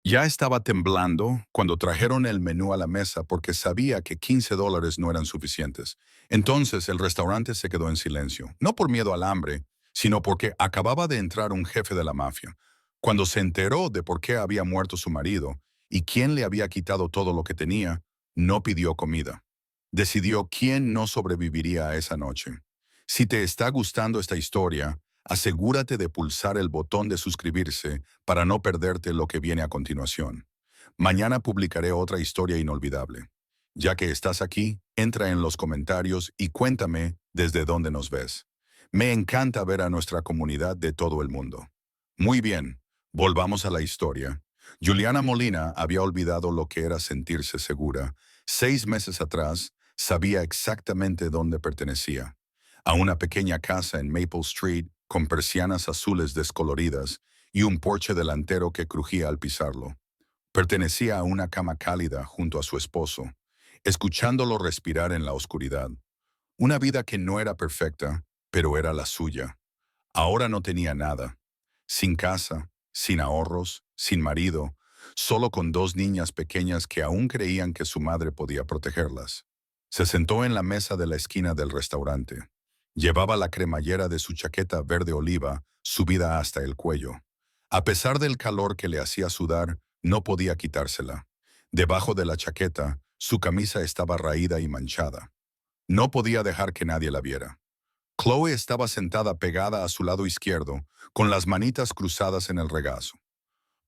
Ya estaba temblando cuando trajeron el menú a la mesa porque sabía que $15 no eran suficientes. Entonces el restaurante se quedó en silencio, no por miedo al hambre, sino porque acababa de entrar un jefe de la mafia. Cuando se enteró de por qué había muerto su marido y quién le había quitado todo lo que tenía, no pidió comida. Decidió quién no sobreviviría a esa noche. Si te está gustando esta historia, asegúrate de pulsar el botón de suscribirse para no perderte lo que viene a continuación. Mañana publicaré otra historia inolvidable. Ya que estás aquí, entra en los comentarios y cuéntame desde dónde nos ves. Me encanta ver a nuestra comunidad de todo el mundo. Muy bien, volvamos a la historia. Juliana Molina había olvidado lo que era sentirse segura. 6 meses atrás, sabía exactamente dónde pertenecía. A una pequeña casa en Maple Street con persianas azules descoloridas y un porche delantero que crujía al pisarlo. Pertenecía a una cama cálida junto a su esposo, escuchándolo respirar en la oscuridad. Una vida que no era perfecta, pero era la suya. Ahora no tenía nada. Sin casa, sin ahorros, sin marido, solo con dos niñas pequeñas que aún creían que su madre podía protegerlas. Se sentó en la mesa de la esquina del restaurante. Llevaba la cremallera de su chaqueta verde oliva subida hasta el cuello. A pesar del calor que le hacía sudar, no podía quitársela. Debajo de la chaqueta, su camisa estaba raída y manchada. No podía dejar que nadie la viera. Chloe estaba sentada pegada a su lado izquierdo, con las manitas cruzadas en el regazo.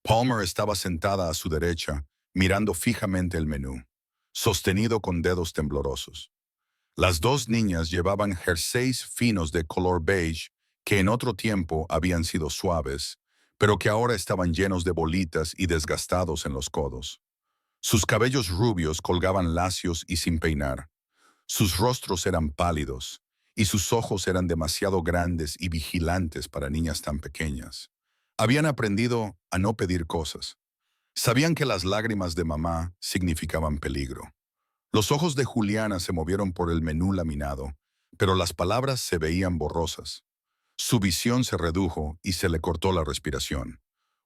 Palmer estaba sentada a su derecha, mirando fijamente el menú, sostenido con dedos temblorosos. Las dos niñas llevaban jerseys finos de color beige que en otro tiempo habían sido suaves, pero que ahora estaban llenos de bolitas y desgastados en los codos. Sus cabellos rubios colgaban lacios y sin peinar. Sus rostros eran pálidos, y sus ojos eran demasiado grandes y vigilantes para niñas tan pequeñas. Habían aprendido a no pedir cosas. Sabían que las lágrimas de mamá significaban peligro. Los ojos de Juliana se movieron por el menú laminado, pero las palabras se veían borrosas. Su visión se redujo y se le cortó la respiración.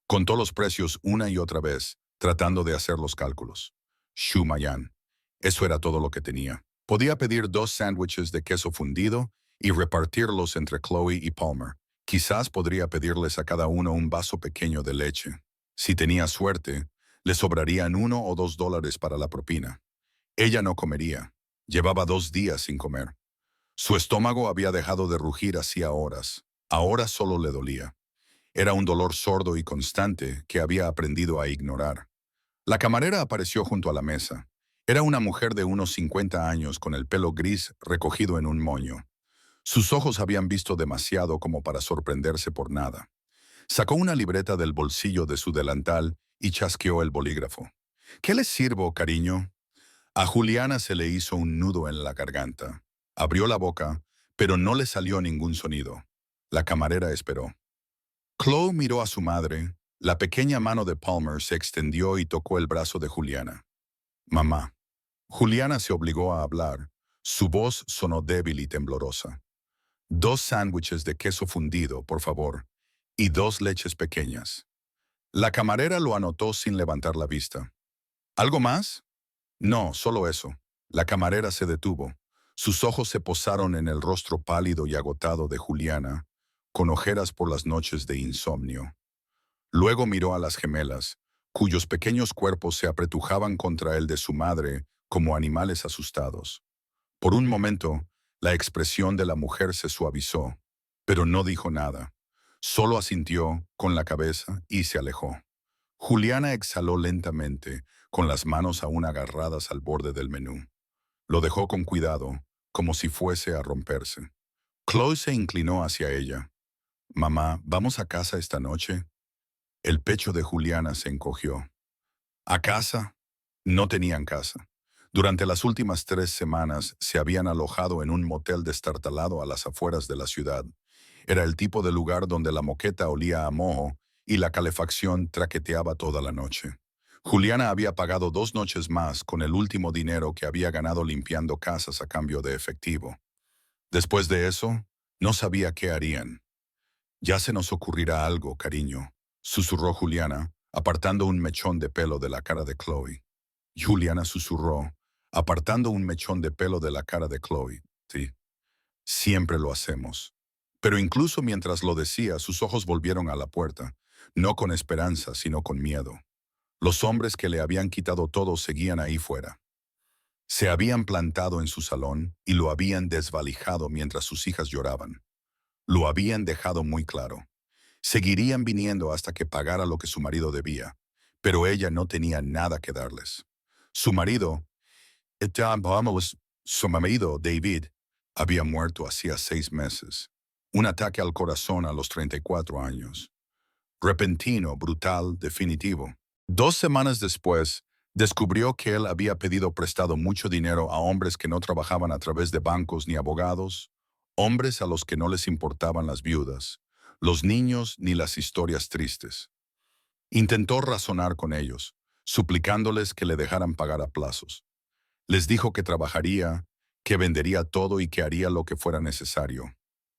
Contó los precios una y otra vez, tratando de hacer los cálculos. Shumayan. Eso era todo lo que tenía. Podía pedir 2 sándwiches de queso fundido y repartirlos entre Chloe y Palmer. Quizás podría pedirles a cada uno un vaso pequeño de leche. Si tenía suerte, le sobrarían $1 o $2 para la propina. Ella no comería. Llevaba 2 días sin comer. Su estómago había dejado de rugir hacía horas. Ahora solo le dolía. Era un dolor sordo y constante que había aprendido a ignorar. La camarera apareció junto a la mesa. Era una mujer de unos 50 años con el pelo gris recogido en un moño. Sus ojos habían visto demasiado como para sorprenderse por nada. Sacó una libreta del bolsillo de su delantal y chasqueó el bolígrafo. ¿Qué les sirvo, cariño? A Juliana se le hizo un nudo en la garganta. Abrió la boca, pero no le salió ningún sonido. La camarera esperó. Chloe miró a su madre. La pequeña mano de Palmer se extendió y tocó el brazo de Juliana. Mamá. Juliana se obligó a hablar. Su voz sonó débil y temblorosa. 2 sándwiches de queso fundido, por favor, y 2 leches pequeñas. La camarera lo anotó sin levantar la vista. ¿Algo más? No, solo eso. La camarera se detuvo. Sus ojos se posaron en el rostro pálido y agotado de Juliana, con ojeras por las noches de insomnio. Luego miró a las gemelas, cuyos pequeños cuerpos se apretujaban contra el de su madre como animales asustados. Por un momento, la expresión de la mujer se suavizó, pero no dijo nada. Solo asintió con la cabeza y se alejó. Juliana exhaló lentamente, con las manos aún agarradas al borde del menú. Lo dejó con cuidado, como si fuese a romperse. Chloe se inclinó hacia ella. Mamá, ¿vamos a casa esta noche? El pecho de Juliana se encogió. ¿A casa? No tenían casa. Durante las últimas 3 semanas se habían alojado en un motel destartalado a las afueras de la ciudad. Era el tipo de lugar donde la moqueta olía a moho y la calefacción traqueteaba toda la noche. Juliana había pagado 2 noches más con el último dinero que había ganado limpiando casas a cambio de efectivo. Después de eso, no sabía qué harían. Ya se nos ocurrirá algo, cariño, susurró Juliana, apartando un mechón de pelo de la cara de Chloe. Juliana susurró, apartando un mechón de pelo de la cara de Chloe. Sí, siempre lo hacemos. Pero incluso mientras lo decía, sus ojos volvieron a la puerta, no con esperanza, sino con miedo. Los hombres que le habían quitado todo seguían ahí fuera. Se habían plantado en su salón y lo habían desvalijado mientras sus hijas lloraban. Lo habían dejado muy claro. Seguirían viniendo hasta que pagara lo que su marido debía, pero ella no tenía nada que darles. Su marido, su marido, David, había muerto hacía 6 meses. Un ataque al corazón a los 34 años. Repentino, brutal, definitivo. 2 semanas después, descubrió que él había pedido prestado mucho dinero a hombres que no trabajaban a través de bancos ni abogados, hombres a los que no les importaban las viudas, los niños ni las historias tristes. Intentó razonar con ellos, suplicándoles que le dejaran pagar a plazos. Les dijo que trabajaría, que vendería todo y que haría lo que fuera necesario.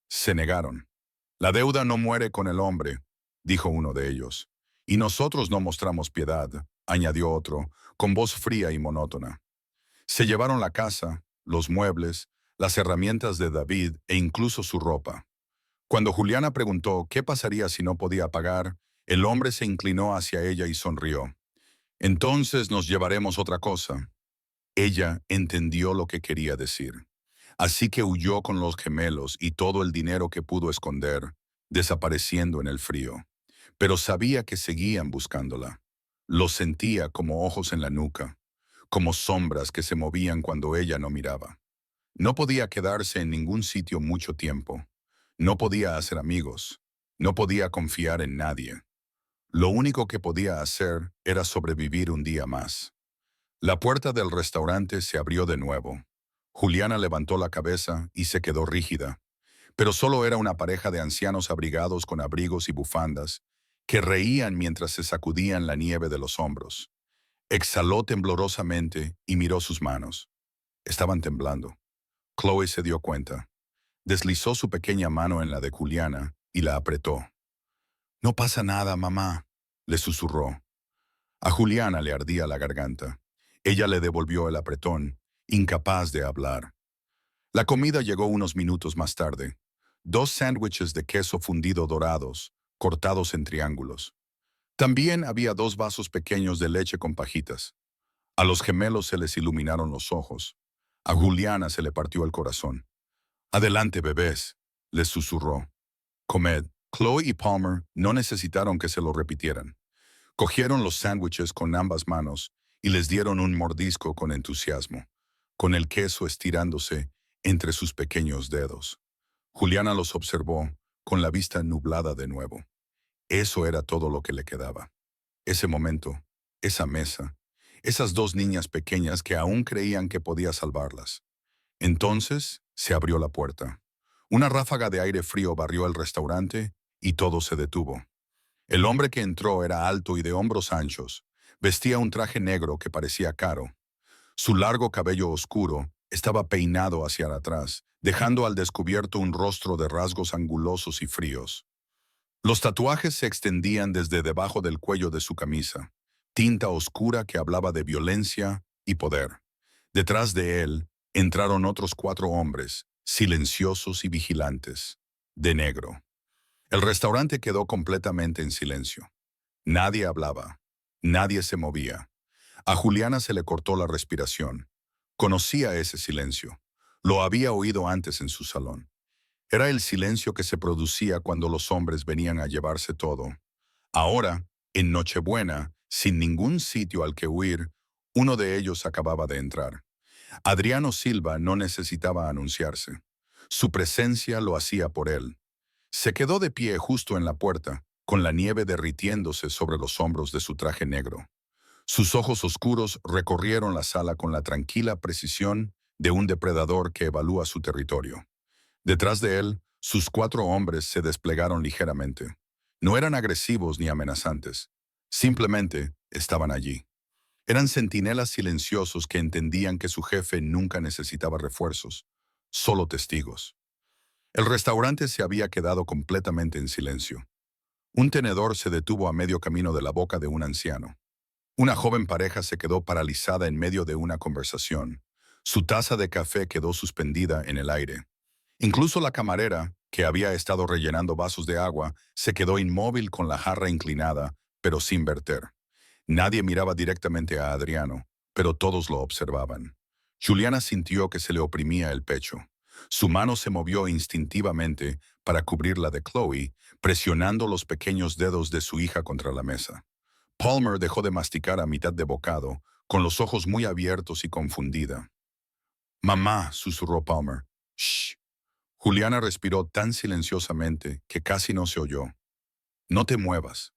Se negaron. La deuda no muere con el hombre, dijo uno de ellos. Y nosotros no mostramos piedad, añadió otro, con voz fría y monótona. Se llevaron la casa, los muebles, las herramientas de David e incluso su ropa. Cuando Juliana preguntó qué pasaría si no podía pagar, el hombre se inclinó hacia ella y sonrió. Entonces nos llevaremos otra cosa. Ella entendió lo que quería decir. Así que huyó con los gemelos y todo el dinero que pudo esconder, desapareciendo en el frío. Pero sabía que seguían buscándola. Lo sentía como ojos en la nuca, como sombras que se movían cuando ella no miraba. No podía quedarse en ningún sitio mucho tiempo. No podía hacer amigos. No podía confiar en nadie. Lo único que podía hacer era sobrevivir un día más. La puerta del restaurante se abrió de nuevo. Juliana levantó la cabeza y se quedó rígida. Pero solo era una pareja de ancianos abrigados con abrigos y bufandas, que reían mientras se sacudían la nieve de los hombros. Exhaló temblorosamente y miró sus manos. Estaban temblando. Chloe se dio cuenta. Deslizó su pequeña mano en la de Juliana y la apretó. «No pasa nada, mamá», le susurró. A Juliana le ardía la garganta. Ella le devolvió el apretón, incapaz de hablar. La comida llegó unos minutos más tarde. 2 sándwiches de queso fundido dorados, cortados en triángulos. También había 2 vasos pequeños de leche con pajitas. A los gemelos se les iluminaron los ojos. A Juliana se le partió el corazón. «Adelante, bebés», les susurró. «Comed». Chloe y Palmer no necesitaron que se lo repitieran. Cogieron los sándwiches con ambas manos y les dieron un mordisco con entusiasmo, con el queso estirándose entre sus pequeños dedos. Juliana los observó, con la vista nublada de nuevo. Eso era todo lo que le quedaba. Ese momento, esa mesa, esas 2 niñas pequeñas que aún creían que podía salvarlas. Entonces se abrió la puerta. Una ráfaga de aire frío barrió el restaurante y todo se detuvo. El hombre que entró era alto y de hombros anchos. Vestía un traje negro que parecía caro. Su largo cabello oscuro estaba peinado hacia atrás, dejando al descubierto un rostro de rasgos angulosos y fríos. Los tatuajes se extendían desde debajo del cuello de su camisa, tinta oscura que hablaba de violencia y poder. Detrás de él entraron otros 4 hombres, silenciosos y vigilantes, de negro. El restaurante quedó completamente en silencio. Nadie hablaba, nadie se movía. A Juliana se le cortó la respiración. Conocía ese silencio. Lo había oído antes en su salón. Era el silencio que se producía cuando los hombres venían a llevarse todo. Ahora, en Nochebuena, sin ningún sitio al que huir, uno de ellos acababa de entrar. Adriano Silva no necesitaba anunciarse. Su presencia lo hacía por él. Se quedó de pie justo en la puerta, con la nieve derritiéndose sobre los hombros de su traje negro. Sus ojos oscuros recorrieron la sala con la tranquila precisión de un depredador que evalúa su territorio. Detrás de él, sus 4 hombres se desplegaron ligeramente. No eran agresivos ni amenazantes. Simplemente estaban allí. Eran centinelas silenciosos que entendían que su jefe nunca necesitaba refuerzos, solo testigos. El restaurante se había quedado completamente en silencio. Un tenedor se detuvo a medio camino de la boca de un anciano. Una joven pareja se quedó paralizada en medio de una conversación. Su taza de café quedó suspendida en el aire. Incluso la camarera, que había estado rellenando vasos de agua, se quedó inmóvil con la jarra inclinada, pero sin verter. Nadie miraba directamente a Adriano, pero todos lo observaban. Juliana sintió que se le oprimía el pecho. Su mano se movió instintivamente para cubrir la de Chloe, presionando los pequeños dedos de su hija contra la mesa. Palmer dejó de masticar a mitad de bocado, con los ojos muy abiertos y confundida. «Mamá», susurró Palmer. «Shh». Juliana respiró tan silenciosamente que casi no se oyó. «No te muevas».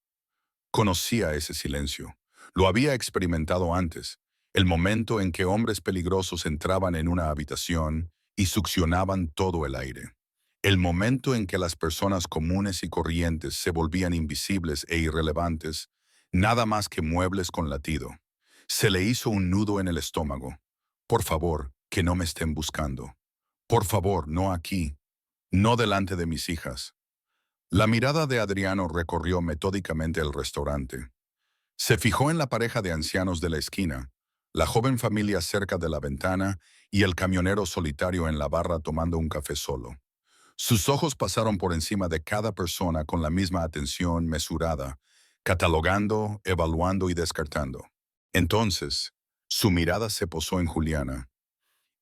Conocía ese silencio. Lo había experimentado antes, el momento en que hombres peligrosos entraban en una habitación y succionaban todo el aire. El momento en que las personas comunes y corrientes se volvían invisibles e irrelevantes, nada más que muebles con latido. Se le hizo un nudo en el estómago. Por favor, que no me estén buscando. Por favor, no aquí. No delante de mis hijas. La mirada de Adriano recorrió metódicamente el restaurante. Se fijó en la pareja de ancianos de la esquina, la joven familia cerca de la ventana y el camionero solitario en la barra tomando un café solo. Sus ojos pasaron por encima de cada persona con la misma atención mesurada, catalogando, evaluando y descartando. Entonces, su mirada se posó en Juliana.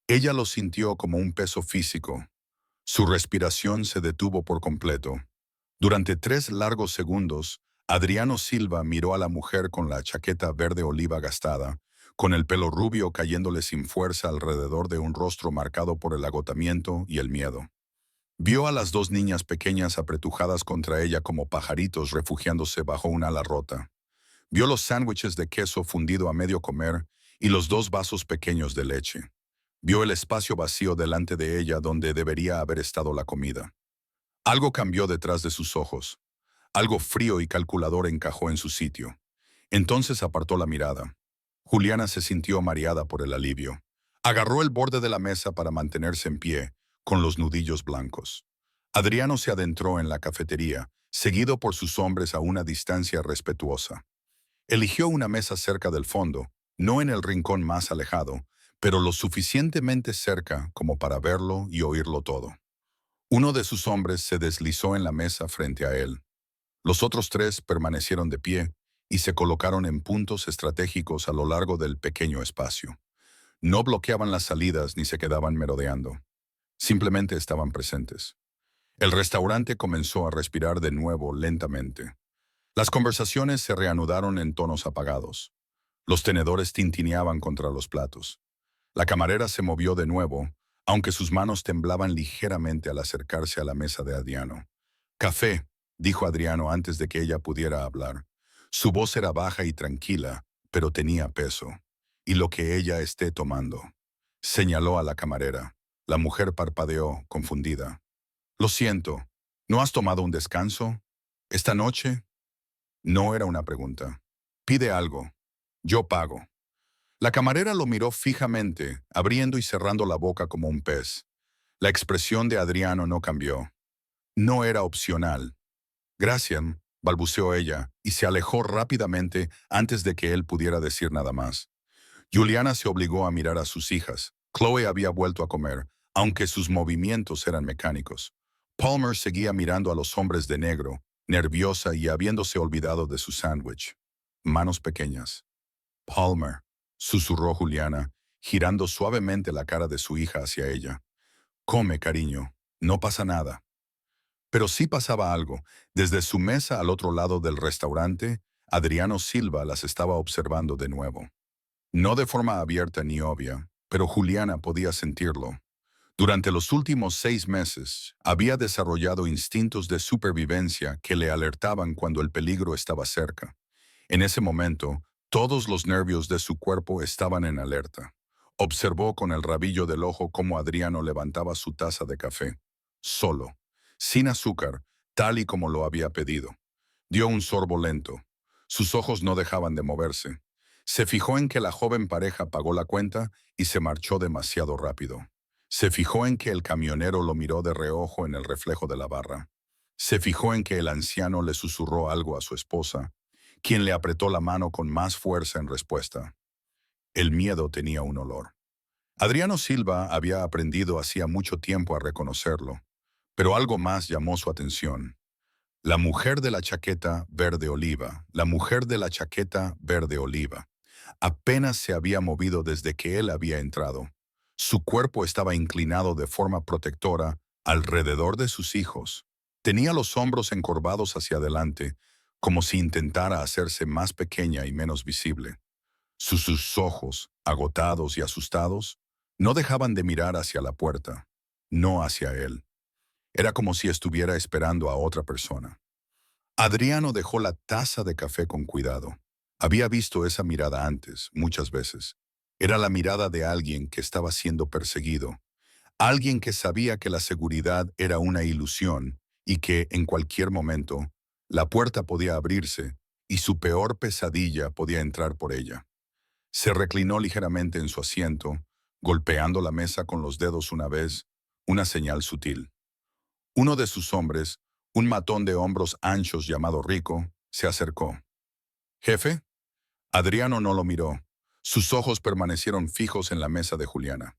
Ella lo sintió como un peso físico. Su respiración se detuvo por completo. Durante 3 largos segundos, Adriano Silva miró a la mujer con la chaqueta verde oliva gastada, con el pelo rubio cayéndole sin fuerza alrededor de un rostro marcado por el agotamiento y el miedo. Vio a las 2 niñas pequeñas apretujadas contra ella como pajaritos refugiándose bajo un ala rota. Vio los sándwiches de queso fundido a medio comer y los 2 vasos pequeños de leche. Vio el espacio vacío delante de ella donde debería haber estado la comida. Algo cambió detrás de sus ojos. Algo frío y calculador encajó en su sitio. Entonces apartó la mirada. Juliana se sintió mareada por el alivio. Agarró el borde de la mesa para mantenerse en pie, con los nudillos blancos. Adriano se adentró en la cafetería, seguido por sus hombres a una distancia respetuosa. Eligió una mesa cerca del fondo, no en el rincón más alejado, pero lo suficientemente cerca como para verlo y oírlo todo. Uno de sus hombres se deslizó en la mesa frente a él. Los otros 3 permanecieron de pie y se colocaron en puntos estratégicos a lo largo del pequeño espacio. No bloqueaban las salidas ni se quedaban merodeando. Simplemente estaban presentes. El restaurante comenzó a respirar de nuevo lentamente. Las conversaciones se reanudaron en tonos apagados. Los tenedores tintineaban contra los platos. La camarera se movió de nuevo, aunque sus manos temblaban ligeramente al acercarse a la mesa de Adriano. «Café», dijo Adriano antes de que ella pudiera hablar. Su voz era baja y tranquila, pero tenía peso. «Y lo que ella esté tomando». Señaló a la camarera. La mujer parpadeó, confundida. «Lo siento, ¿no has tomado un descanso? ¿Esta noche?» No era una pregunta. «Pide algo. Yo pago». La camarera lo miró fijamente, abriendo y cerrando la boca como un pez. La expresión de Adriano no cambió. No era opcional. «Gracias», balbuceó ella, y se alejó rápidamente antes de que él pudiera decir nada más. Juliana se obligó a mirar a sus hijas. Chloe había vuelto a comer, aunque sus movimientos eran mecánicos. Palmer seguía mirando a los hombres de negro, nerviosa y habiéndose olvidado de su sándwich. Manos pequeñas. «Palmer», susurró Juliana, girando suavemente la cara de su hija hacia ella. «Come, cariño. No pasa nada». Pero sí pasaba algo. Desde su mesa al otro lado del restaurante, Adriano Silva las estaba observando de nuevo. No de forma abierta ni obvia, pero Juliana podía sentirlo. Durante los últimos 6 meses, había desarrollado instintos de supervivencia que le alertaban cuando el peligro estaba cerca. En ese momento, todos los nervios de su cuerpo estaban en alerta. Observó con el rabillo del ojo cómo Adriano levantaba su taza de café. Solo, sin azúcar, tal y como lo había pedido. Dio un sorbo lento. Sus ojos no dejaban de moverse. Se fijó en que la joven pareja pagó la cuenta y se marchó demasiado rápido. Se fijó en que el camionero lo miró de reojo en el reflejo de la barra. Se fijó en que el anciano le susurró algo a su esposa, quien le apretó la mano con más fuerza en respuesta. El miedo tenía un olor. Adriano Silva había aprendido hacía mucho tiempo a reconocerlo, pero algo más llamó su atención. La mujer de la chaqueta verde oliva, la mujer de la chaqueta verde oliva. Apenas se había movido desde que él había entrado. Su cuerpo estaba inclinado de forma protectora alrededor de sus hijos. Tenía los hombros encorvados hacia adelante, como si intentara hacerse más pequeña y menos visible. Sus ojos, agotados y asustados, no dejaban de mirar hacia la puerta, no hacia él. Era como si estuviera esperando a otra persona. Adriano dejó la taza de café con cuidado. Había visto esa mirada antes, muchas veces. Era la mirada de alguien que estaba siendo perseguido, alguien que sabía que la seguridad era una ilusión y que, en cualquier momento, la puerta podía abrirse y su peor pesadilla podía entrar por ella. Se reclinó ligeramente en su asiento, golpeando la mesa con los dedos una vez, una señal sutil. Uno de sus hombres, un matón de hombros anchos llamado Rico, se acercó. «¿Jefe?» Adriano no lo miró. Sus ojos permanecieron fijos en la mesa de Juliana.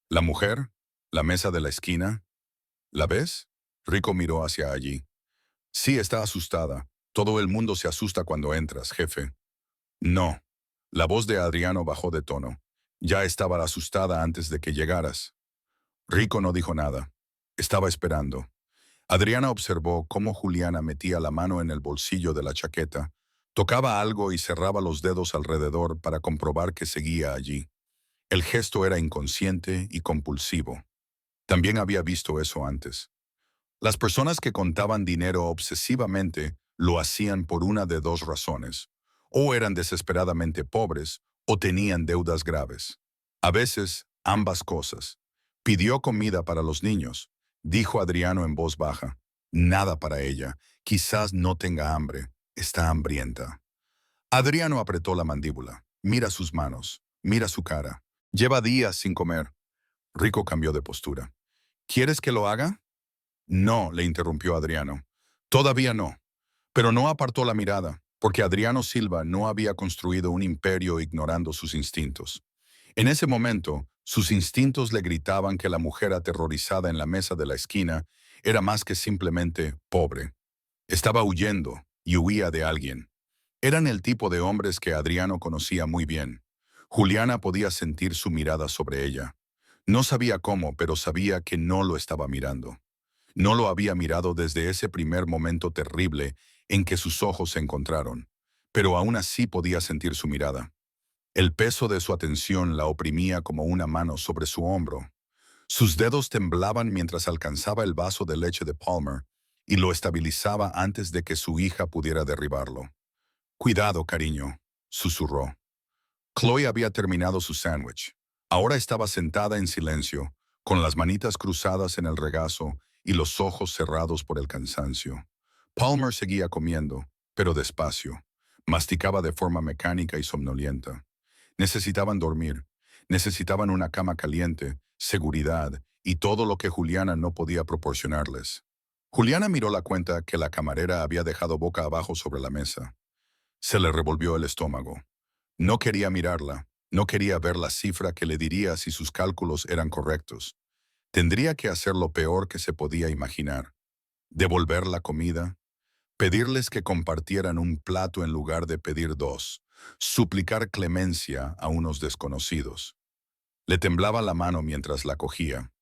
«¿La mujer? ¿La mesa de la esquina? ¿La ves?» Rico miró hacia allí. «Sí, está asustada. Todo el mundo se asusta cuando entras, jefe». «No». La voz de Adriano bajó de tono. «Ya estaba asustada antes de que llegaras». Rico no dijo nada. Estaba esperando. Adriana observó cómo Juliana metía la mano en el bolsillo de la chaqueta, tocaba algo y cerraba los dedos alrededor para comprobar que seguía allí. El gesto era inconsciente y compulsivo. También había visto eso antes. Las personas que contaban dinero obsesivamente lo hacían por una de dos razones. O eran desesperadamente pobres o tenían deudas graves. A veces, ambas cosas. Pidió comida para los niños, dijo Adriano en voz baja. Nada para ella. Quizás no tenga hambre. Está hambrienta. Adriano apretó la mandíbula. Mira sus manos. Mira su cara. Lleva días sin comer. Rico cambió de postura. ¿Quieres que lo haga? No, le interrumpió Adriano. Todavía no. Pero no apartó la mirada, porque Adriano Silva no había construido un imperio ignorando sus instintos. En ese momento, sus instintos le gritaban que la mujer aterrorizada en la mesa de la esquina era más que simplemente pobre. Estaba huyendo y huía de alguien. Eran el tipo de hombres que Adriano conocía muy bien. Juliana podía sentir su mirada sobre ella. No sabía cómo, pero sabía que no lo estaba mirando. No lo había mirado desde ese primer momento terrible en que sus ojos se encontraron, pero aún así podía sentir su mirada. El peso de su atención la oprimía como una mano sobre su hombro. Sus dedos temblaban mientras alcanzaba el vaso de leche de Palmer y lo estabilizaba antes de que su hija pudiera derribarlo. «Cuidado, cariño», susurró. Chloe había terminado su sándwich. Ahora estaba sentada en silencio, con las manitas cruzadas en el regazo y los ojos cerrados por el cansancio. Palmer seguía comiendo, pero despacio. Masticaba de forma mecánica y somnolienta. Necesitaban dormir. Necesitaban una cama caliente, seguridad y todo lo que Juliana no podía proporcionarles. Juliana miró la cuenta que la camarera había dejado boca abajo sobre la mesa. Se le revolvió el estómago. No quería mirarla. No quería ver la cifra que le diría si sus cálculos eran correctos. Tendría que hacer lo peor que se podía imaginar. Devolver la comida, pedirles que compartieran un plato en lugar de pedir dos, suplicar clemencia a unos desconocidos. Le temblaba la mano mientras la cogía.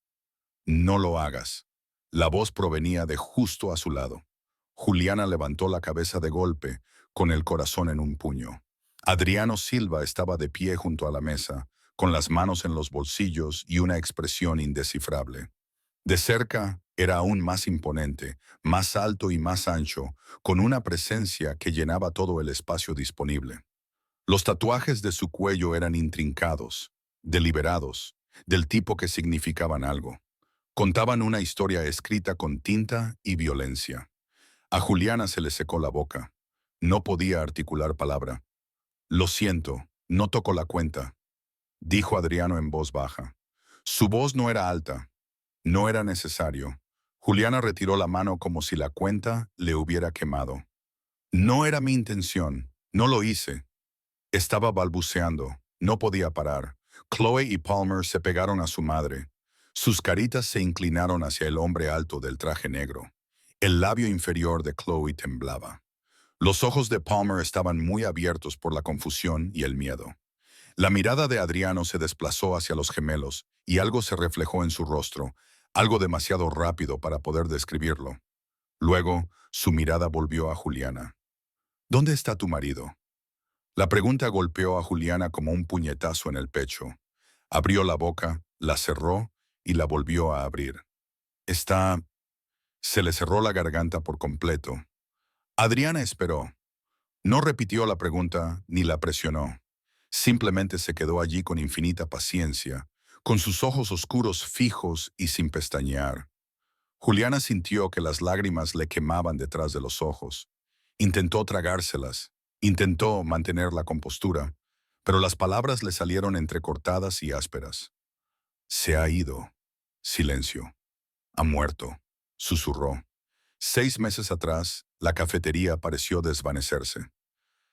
«No lo hagas». La voz provenía de justo a su lado. Juliana levantó la cabeza de golpe, con el corazón en un puño. Adriano Silva estaba de pie junto a la mesa, con las manos en los bolsillos y una expresión indescifrable. De cerca era aún más imponente, más alto y más ancho, con una presencia que llenaba todo el espacio disponible. Los tatuajes de su cuello eran intrincados, deliberados, del tipo que significaban algo. Contaban una historia escrita con tinta y violencia. A Juliana se le secó la boca. No podía articular palabra. «Lo siento, no tocó la cuenta», dijo Adriano en voz baja. Su voz no era alta. No era necesario. Juliana retiró la mano como si la cuenta le hubiera quemado. No era mi intención. No lo hice. Estaba balbuceando. No podía parar. Chloe y Palmer se pegaron a su madre. Sus caritas se inclinaron hacia el hombre alto del traje negro. El labio inferior de Chloe temblaba. Los ojos de Palmer estaban muy abiertos por la confusión y el miedo. La mirada de Adriano se desplazó hacia los gemelos y algo se reflejó en su rostro, algo demasiado rápido para poder describirlo. Luego, su mirada volvió a Juliana. ¿Dónde está tu marido? La pregunta golpeó a Juliana como un puñetazo en el pecho. Abrió la boca, la cerró y la volvió a abrir. Está... Se le cerró la garganta por completo. Adriana esperó. No repitió la pregunta ni la presionó. Simplemente se quedó allí con infinita paciencia, con sus ojos oscuros fijos y sin pestañear. Juliana sintió que las lágrimas le quemaban detrás de los ojos. Intentó tragárselas, intentó mantener la compostura, pero las palabras le salieron entrecortadas y ásperas. Se ha ido. Silencio. Ha muerto, susurró. 6 meses atrás, la cafetería pareció desvanecerse.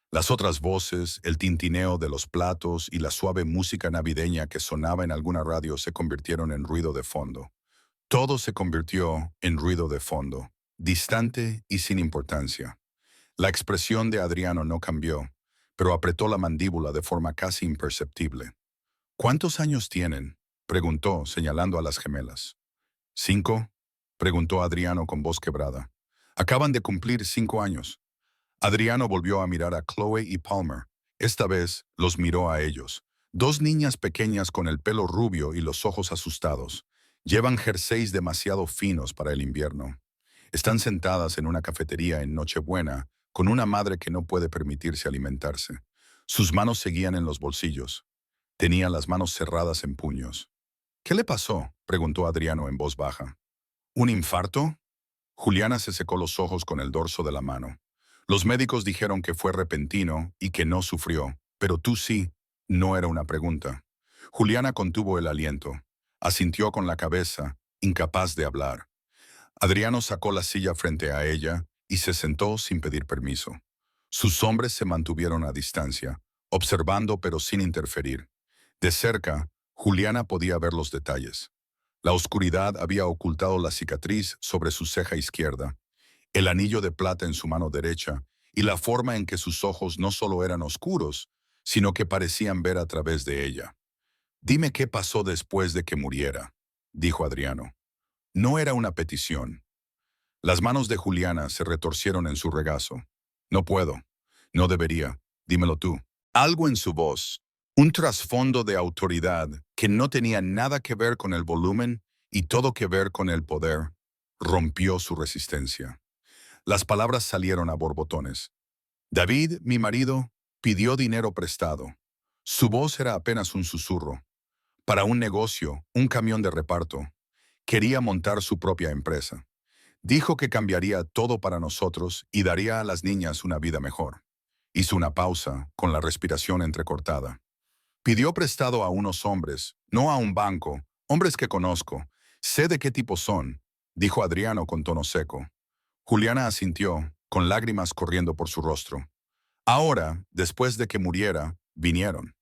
Las otras voces, el tintineo de los platos y la suave música navideña que sonaba en alguna radio se convirtieron en ruido de fondo. Todo se convirtió en ruido de fondo, distante y sin importancia. La expresión de Adriano no cambió, pero apretó la mandíbula de forma casi imperceptible. ¿Cuántos años tienen?, preguntó, señalando a las gemelas. ¿5?, preguntó Adriano con voz quebrada. Acaban de cumplir 5 años. Adriano volvió a mirar a Chloe y Palmer. Esta vez los miró a ellos. Dos niñas pequeñas con el pelo rubio y los ojos asustados. Llevan jerseys demasiado finos para el invierno. Están sentadas en una cafetería en Nochebuena con una madre que no puede permitirse alimentarse. Sus manos seguían en los bolsillos. Tenía las manos cerradas en puños. ¿Qué le pasó?, preguntó Adriano en voz baja. ¿Un infarto? Juliana se secó los ojos con el dorso de la mano. Los médicos dijeron que fue repentino y que no sufrió, pero tú sí. No era una pregunta. Juliana contuvo el aliento. Asintió con la cabeza, incapaz de hablar. Adriano sacó la silla frente a ella y se sentó sin pedir permiso. Sus hombres se mantuvieron a distancia, observando pero sin interferir. De cerca, Juliana podía ver los detalles. La oscuridad había ocultado la cicatriz sobre su ceja izquierda, el anillo de plata en su mano derecha y la forma en que sus ojos no solo eran oscuros, sino que parecían ver a través de ella. «Dime qué pasó después de que muriera», dijo Adriano. No era una petición. Las manos de Juliana se retorcieron en su regazo. «No puedo. No debería. Dímelo tú». Algo en su voz, un trasfondo de autoridad que no tenía nada que ver con el volumen y todo que ver con el poder, rompió su resistencia. Las palabras salieron a borbotones. «David, mi marido, pidió dinero prestado». Su voz era apenas un susurro. Para un negocio, un camión de reparto. Quería montar su propia empresa. Dijo que cambiaría todo para nosotros y daría a las niñas una vida mejor. Hizo una pausa, con la respiración entrecortada. Pidió prestado a unos hombres, no a un banco, hombres que conozco. Sé de qué tipo son, dijo Adriano con tono seco. Juliana asintió, con lágrimas corriendo por su rostro. Ahora, después de que muriera, vinieron.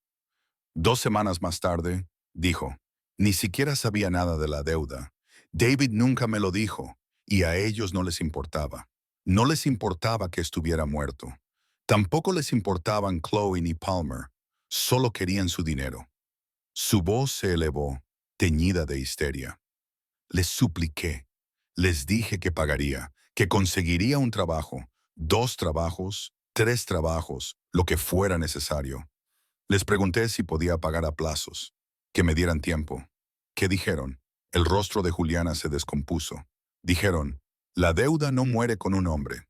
2 semanas más tarde, dijo, ni siquiera sabía nada de la deuda. David nunca me lo dijo, y a ellos no les importaba. No les importaba que estuviera muerto. Tampoco les importaban Chloe ni Palmer. Solo querían su dinero. Su voz se elevó, teñida de histeria. Les supliqué. Les dije que pagaría, que conseguiría un trabajo, 2 trabajos, 3 trabajos, lo que fuera necesario. Les pregunté si podía pagar a plazos, que me dieran tiempo. ¿Qué dijeron? El rostro de Juliana se descompuso. Dijeron, la deuda no muere con un hombre.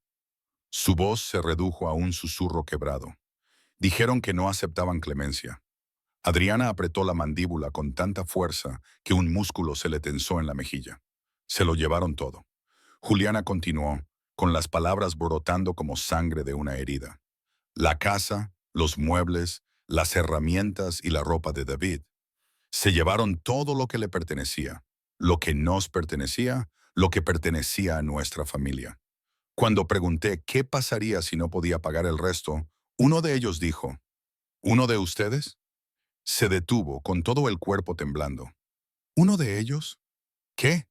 Su voz se redujo a un susurro quebrado. Dijeron que no aceptaban clemencia. Adriana apretó la mandíbula con tanta fuerza que un músculo se le tensó en la mejilla. Se lo llevaron todo. Juliana continuó, con las palabras brotando como sangre de una herida. La casa, los muebles, las herramientas y la ropa de David. Se llevaron todo lo que le pertenecía. Lo que nos pertenecía, lo que pertenecía a nuestra familia. Cuando pregunté qué pasaría si no podía pagar el resto, uno de ellos dijo, ¿uno de ustedes? Se detuvo con todo el cuerpo temblando. ¿Uno de ellos? ¿Qué?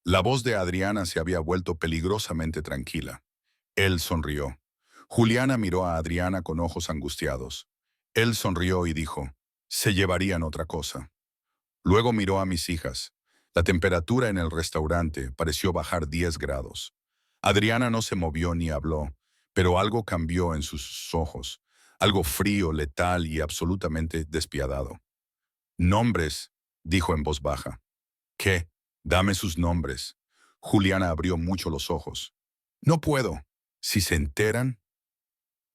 La voz de Adriana se había vuelto peligrosamente tranquila. Él sonrió. Juliana miró a Adriana con ojos angustiados. Él sonrió y dijo, se llevarían otra cosa. Luego miró a mis hijas. La temperatura en el restaurante pareció bajar 10 grados. Adriana no se movió ni habló, pero algo cambió en sus ojos, algo frío, letal y absolutamente despiadado. Nombres, dijo en voz baja. ¿Qué? Dame sus nombres. Juliana abrió mucho los ojos. No puedo. Si se enteran.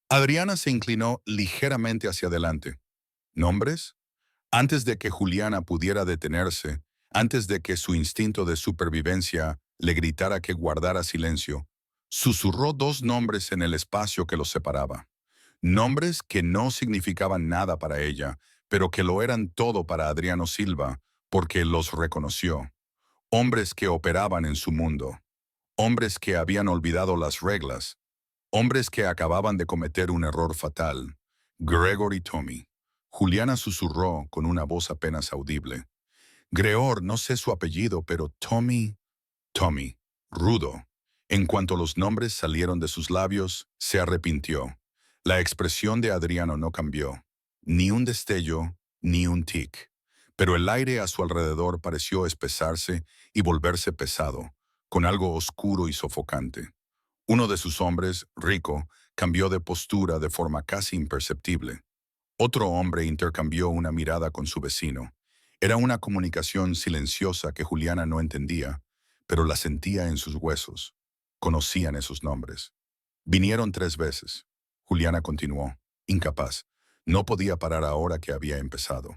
Adriana se inclinó ligeramente hacia adelante. ¿Nombres? Antes de que Juliana pudiera detenerse, antes de que su instinto de supervivencia le gritara que guardara silencio, susurró dos nombres en el espacio que los separaba. Nombres que no significaban nada para ella, pero que lo eran todo para Adriano Silva, porque los reconoció. Hombres que operaban en su mundo. Hombres que habían olvidado las reglas. Hombres que acababan de cometer un error fatal. Gregory Tommy. Juliana susurró con una voz apenas audible. Greor, no sé su apellido, pero Tommy. Tommy. Rudo. En cuanto los nombres salieron de sus labios, se arrepintió. La expresión de Adriano no cambió. Ni un destello, ni un tic. Pero el aire a su alrededor pareció espesarse y volverse pesado, con algo oscuro y sofocante. Uno de sus hombres, Rico, cambió de postura de forma casi imperceptible. Otro hombre intercambió una mirada con su vecino. Era una comunicación silenciosa que Juliana no entendía, pero la sentía en sus huesos. Conocían esos nombres. Vinieron 3 veces. Juliana continuó, incapaz. No podía parar ahora que había empezado.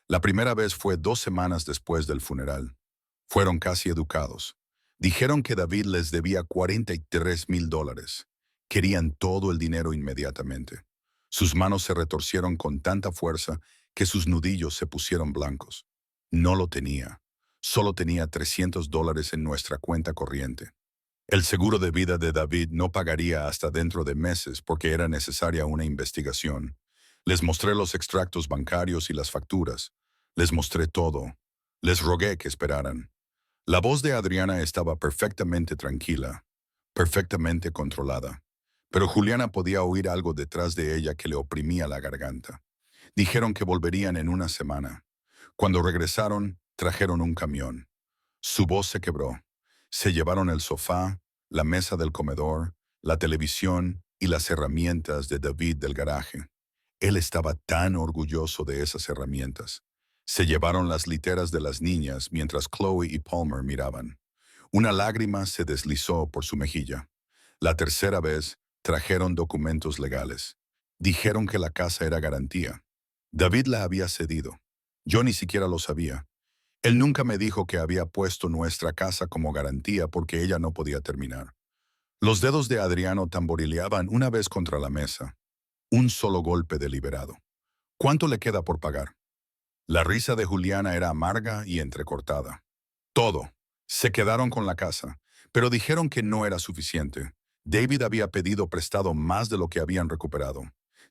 La primera vez fue 2 semanas después del funeral. Fueron casi educados. Dijeron que David les debía $43,000. Querían todo el dinero inmediatamente. Sus manos se retorcieron con tanta fuerza que sus nudillos se pusieron blancos. No lo tenía. Solo tenía $300 en nuestra cuenta corriente. El seguro de vida de David no pagaría hasta dentro de meses porque era necesaria una investigación. Les mostré los extractos bancarios y las facturas. Les mostré todo. Les rogué que esperaran. La voz de Adriana estaba perfectamente tranquila, perfectamente controlada. Pero Juliana podía oír algo detrás de ella que le oprimía la garganta. Dijeron que volverían en una semana. Cuando regresaron, trajeron un camión. Su voz se quebró. Se llevaron el sofá, la mesa del comedor, la televisión y las herramientas de David del garaje. Él estaba tan orgulloso de esas herramientas. Se llevaron las literas de las niñas mientras Chloe y Palmer miraban. Una lágrima se deslizó por su mejilla. La tercera vez, trajeron documentos legales. Dijeron que la casa era garantía. David la había cedido. Yo ni siquiera lo sabía. Él nunca me dijo que había puesto nuestra casa como garantía porque ella no podía terminar. Los dedos de Adriano tamborileaban una vez contra la mesa. Un solo golpe deliberado. ¿Cuánto le queda por pagar? La risa de Juliana era amarga y entrecortada. Todo. Se quedaron con la casa, pero dijeron que no era suficiente. David había pedido prestado más de lo que habían recuperado.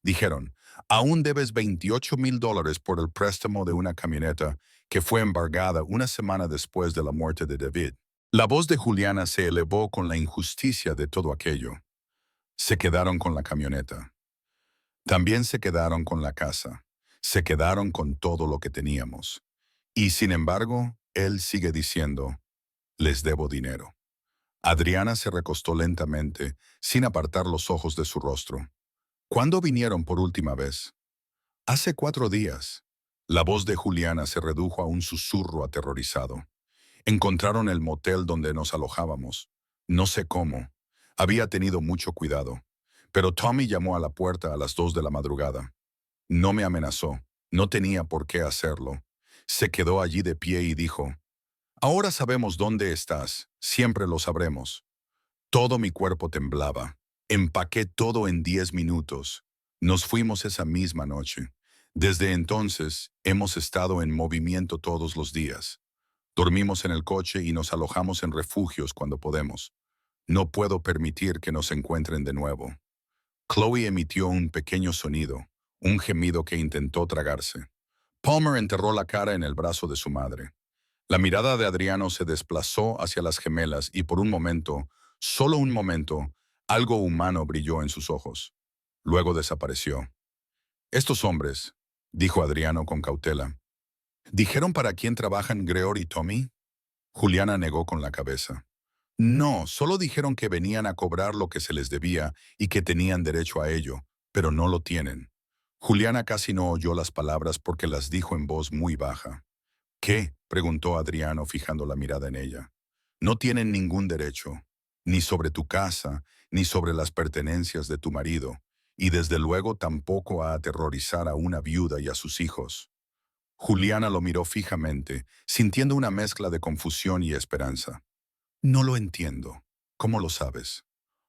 Dijeron, aún debes $28,000 por el préstamo de una camioneta que fue embargada una semana después de la muerte de David. La voz de Juliana se elevó con la injusticia de todo aquello. Se quedaron con la camioneta. También se quedaron con la casa. Se quedaron con todo lo que teníamos. Y sin embargo, él sigue diciendo, les debo dinero. Adriana se recostó lentamente, sin apartar los ojos de su rostro. ¿Cuándo vinieron por última vez? Hace 4 días. La voz de Juliana se redujo a un susurro aterrorizado. Encontraron el motel donde nos alojábamos. No sé cómo. Había tenido mucho cuidado. Pero Tommy llamó a la puerta a las 2 de la madrugada. No me amenazó. No tenía por qué hacerlo. Se quedó allí de pie y dijo, ahora sabemos dónde estás. Siempre lo sabremos. Todo mi cuerpo temblaba. Empaqué todo en 10 minutos. Nos fuimos esa misma noche. Desde entonces, hemos estado en movimiento todos los días. Dormimos en el coche y nos alojamos en refugios cuando podemos. No puedo permitir que nos encuentren de nuevo. Chloe emitió un pequeño sonido, un gemido que intentó tragarse. Palmer enterró la cara en el brazo de su madre. La mirada de Adriano se desplazó hacia las gemelas y por un momento, solo un momento, algo humano brilló en sus ojos. Luego desapareció. Estos hombres, dijo Adriano con cautela, ¿dijeron para quién trabajan Greor y Tommy? Juliana negó con la cabeza. No, solo dijeron que venían a cobrar lo que se les debía y que tenían derecho a ello, pero no lo tienen. Juliana casi no oyó las palabras porque las dijo en voz muy baja. ¿Qué? Preguntó Adriano fijando la mirada en ella. No tienen ningún derecho, ni sobre tu casa, ni sobre las pertenencias de tu marido, y desde luego tampoco a aterrorizar a una viuda y a sus hijos. Juliana lo miró fijamente, sintiendo una mezcla de confusión y esperanza. No lo entiendo. ¿Cómo lo sabes?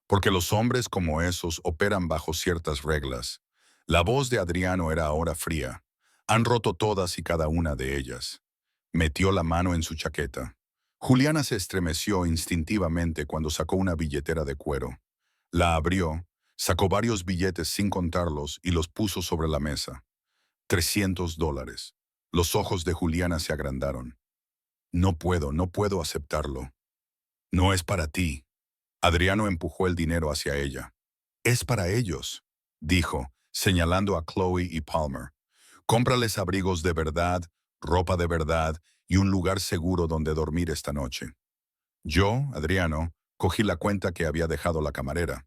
Porque los hombres como esos operan bajo ciertas reglas. La voz de Adriano era ahora fría. Han roto todas y cada una de ellas. Metió la mano en su chaqueta. Juliana se estremeció instintivamente cuando sacó una billetera de cuero. La abrió, sacó varios billetes sin contarlos y los puso sobre la mesa. $300. Los ojos de Juliana se agrandaron. No puedo aceptarlo. No es para ti. Adriano empujó el dinero hacia ella. Es para ellos, dijo, señalando a Chloe y Palmer. Cómprales abrigos de verdad, ropa de verdad y un lugar seguro donde dormir esta noche. Yo, Adriano, cogí la cuenta que había dejado la camarera.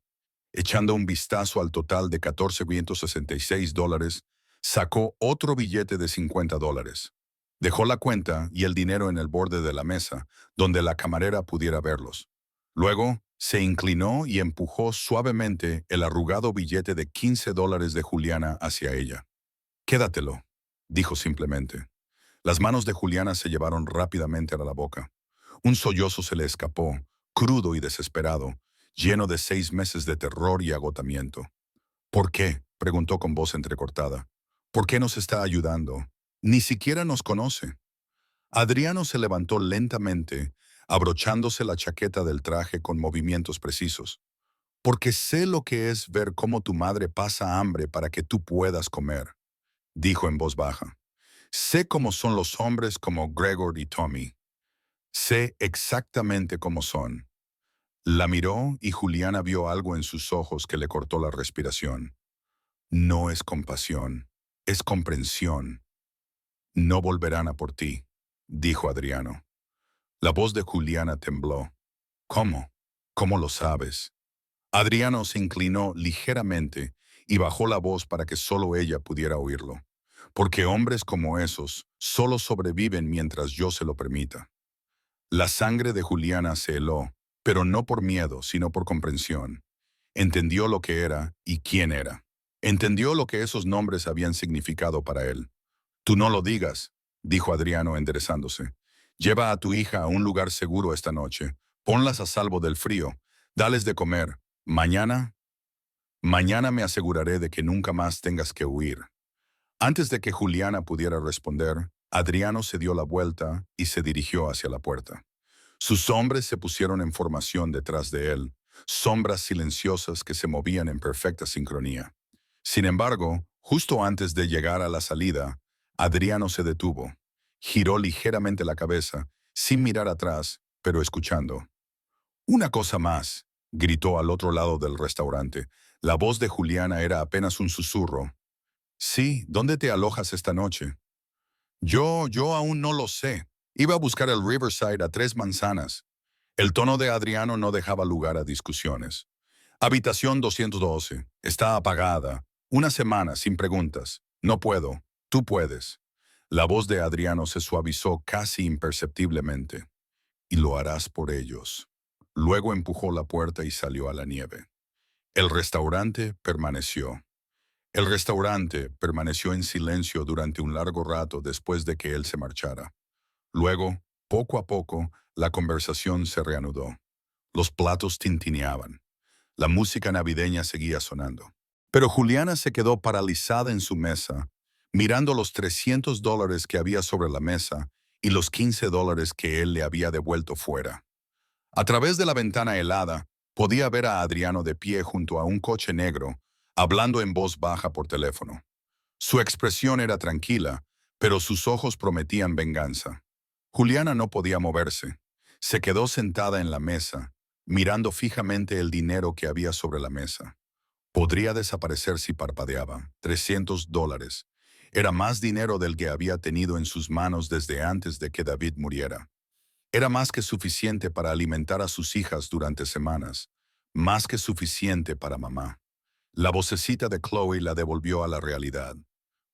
Echando un vistazo al total de $1,466, sacó otro billete de $50. Dejó la cuenta y el dinero en el borde de la mesa, donde la camarera pudiera verlos. Luego, se inclinó y empujó suavemente el arrugado billete de $15 de Juliana hacia ella. Quédatelo, dijo simplemente. Las manos de Juliana se llevaron rápidamente a la boca. Un sollozo se le escapó, crudo y desesperado, lleno de 6 meses de terror y agotamiento. ¿Por qué? Preguntó con voz entrecortada. ¿Por qué nos está ayudando? Ni siquiera nos conoce. Adriano se levantó lentamente, abrochándose la chaqueta del traje con movimientos precisos. Porque sé lo que es ver cómo tu madre pasa hambre para que tú puedas comer, dijo en voz baja. Sé cómo son los hombres como Gregor y Tommy. Sé exactamente cómo son. La miró y Juliana vio algo en sus ojos que le cortó la respiración. No es compasión, es comprensión. No volverán a por ti, dijo Adriano. La voz de Juliana tembló. ¿Cómo? ¿Cómo lo sabes? Adriano se inclinó ligeramente y bajó la voz para que solo ella pudiera oírlo. Porque hombres como esos solo sobreviven mientras yo se lo permita. La sangre de Juliana se heló, pero no por miedo, sino por comprensión. Entendió lo que era y quién era. Entendió lo que esos nombres habían significado para él. Tú no lo digas, dijo Adriano enderezándose. Lleva a tu hija a un lugar seguro esta noche. Ponlas a salvo del frío. Dales de comer. Mañana me aseguraré de que nunca más tengas que huir. Antes de que Juliana pudiera responder, Adriano se dio la vuelta y se dirigió hacia la puerta. Sus hombres se pusieron en formación detrás de él, sombras silenciosas que se movían en perfecta sincronía. Sin embargo, justo antes de llegar a la salida, Adriano se detuvo. Giró ligeramente la cabeza, sin mirar atrás, pero escuchando. «Una cosa más», gritó al otro lado del restaurante. La voz de Juliana era apenas un susurro. «Sí, ¿dónde te alojas esta noche?» Yo aún no lo sé. Iba a buscar el Riverside a 3 manzanas. El tono de Adriano no dejaba lugar a discusiones. Habitación 212. Está apagada. Una semana, sin preguntas. No puedo. Tú puedes. La voz de Adriano se suavizó casi imperceptiblemente. Y lo harás por ellos. Luego empujó la puerta y salió a la nieve. El restaurante permaneció. El restaurante permaneció en silencio durante un largo rato después de que él se marchara. Luego, poco a poco, la conversación se reanudó. Los platos tintineaban. La música navideña seguía sonando. Pero Juliana se quedó paralizada en su mesa, mirando los $300 que había sobre la mesa y los $15 que él le había devuelto fuera. A través de la ventana helada, podía ver a Adriano de pie junto a un coche negro, hablando en voz baja por teléfono. Su expresión era tranquila, pero sus ojos prometían venganza. Juliana no podía moverse. Se quedó sentada en la mesa, mirando fijamente el dinero que había sobre la mesa. Podría desaparecer si parpadeaba. $300. Era más dinero del que había tenido en sus manos desde antes de que David muriera. Era más que suficiente para alimentar a sus hijas durante semanas. Más que suficiente para mamá. La vocecita de Chloe la devolvió a la realidad.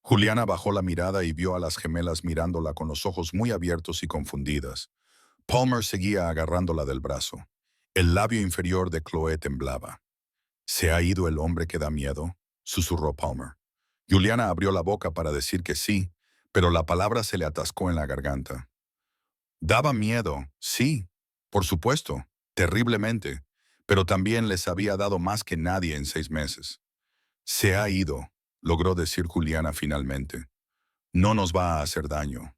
Juliana bajó la mirada y vio a las gemelas mirándola con los ojos muy abiertos y confundidas. Palmer seguía agarrándola del brazo. El labio inferior de Chloe temblaba. ¿Se ha ido el hombre que da miedo?, susurró Palmer. Juliana abrió la boca para decir que sí, pero la palabra se le atascó en la garganta. Daba miedo, sí, por supuesto, terriblemente, pero también les había dado más que nadie en 6 meses. Se ha ido, logró decir Juliana finalmente. No nos va a hacer daño.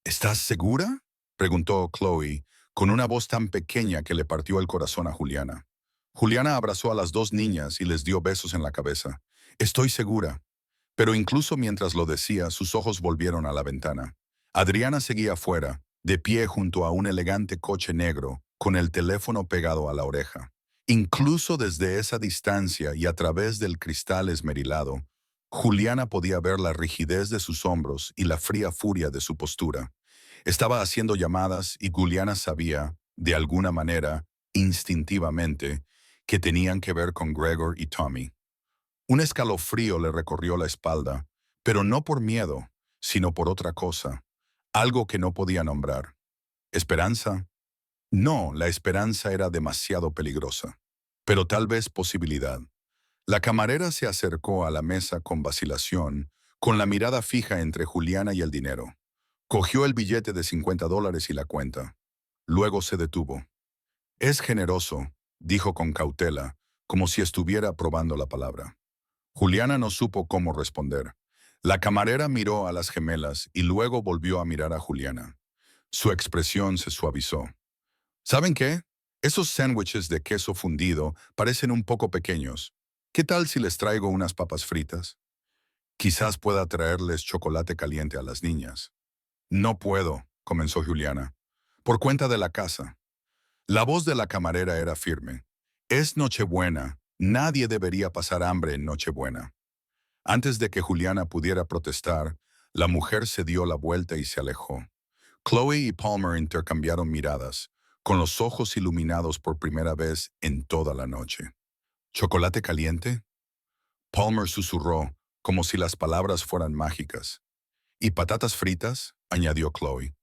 ¿Estás segura?, preguntó Chloe, con una voz tan pequeña que le partió el corazón a Juliana. Juliana abrazó a las dos niñas y les dio besos en la cabeza. Estoy segura. Pero incluso mientras lo decía, sus ojos volvieron a la ventana. Adriana seguía afuera, de pie junto a un elegante coche negro, con el teléfono pegado a la oreja. Incluso desde esa distancia y a través del cristal esmerilado, Juliana podía ver la rigidez de sus hombros y la fría furia de su postura. Estaba haciendo llamadas y Juliana sabía, de alguna manera, instintivamente, que tenían que ver con Gregor y Tommy. Un escalofrío le recorrió la espalda, pero no por miedo, sino por otra cosa, algo que no podía nombrar. ¿Esperanza? No, la esperanza era demasiado peligrosa. Pero tal vez posibilidad. La camarera se acercó a la mesa con vacilación, con la mirada fija entre Juliana y el dinero. Cogió el billete de $50 y la cuenta. Luego se detuvo. Es generoso, dijo con cautela, como si estuviera probando la palabra. Juliana no supo cómo responder. La camarera miró a las gemelas y luego volvió a mirar a Juliana. Su expresión se suavizó. ¿Saben qué? Esos sándwiches de queso fundido parecen un poco pequeños. ¿Qué tal si les traigo unas papas fritas? Quizás pueda traerles chocolate caliente a las niñas. No puedo, comenzó Juliana. Por cuenta de la casa. La voz de la camarera era firme. Es Nochebuena. Nadie debería pasar hambre en Nochebuena. Antes de que Juliana pudiera protestar, la mujer se dio la vuelta y se alejó. Chloe y Palmer intercambiaron miradas, con los ojos iluminados por primera vez en toda la noche. ¿Chocolate caliente? Palmer susurró, como si las palabras fueran mágicas. ¿Y patatas fritas?, añadió Chloe.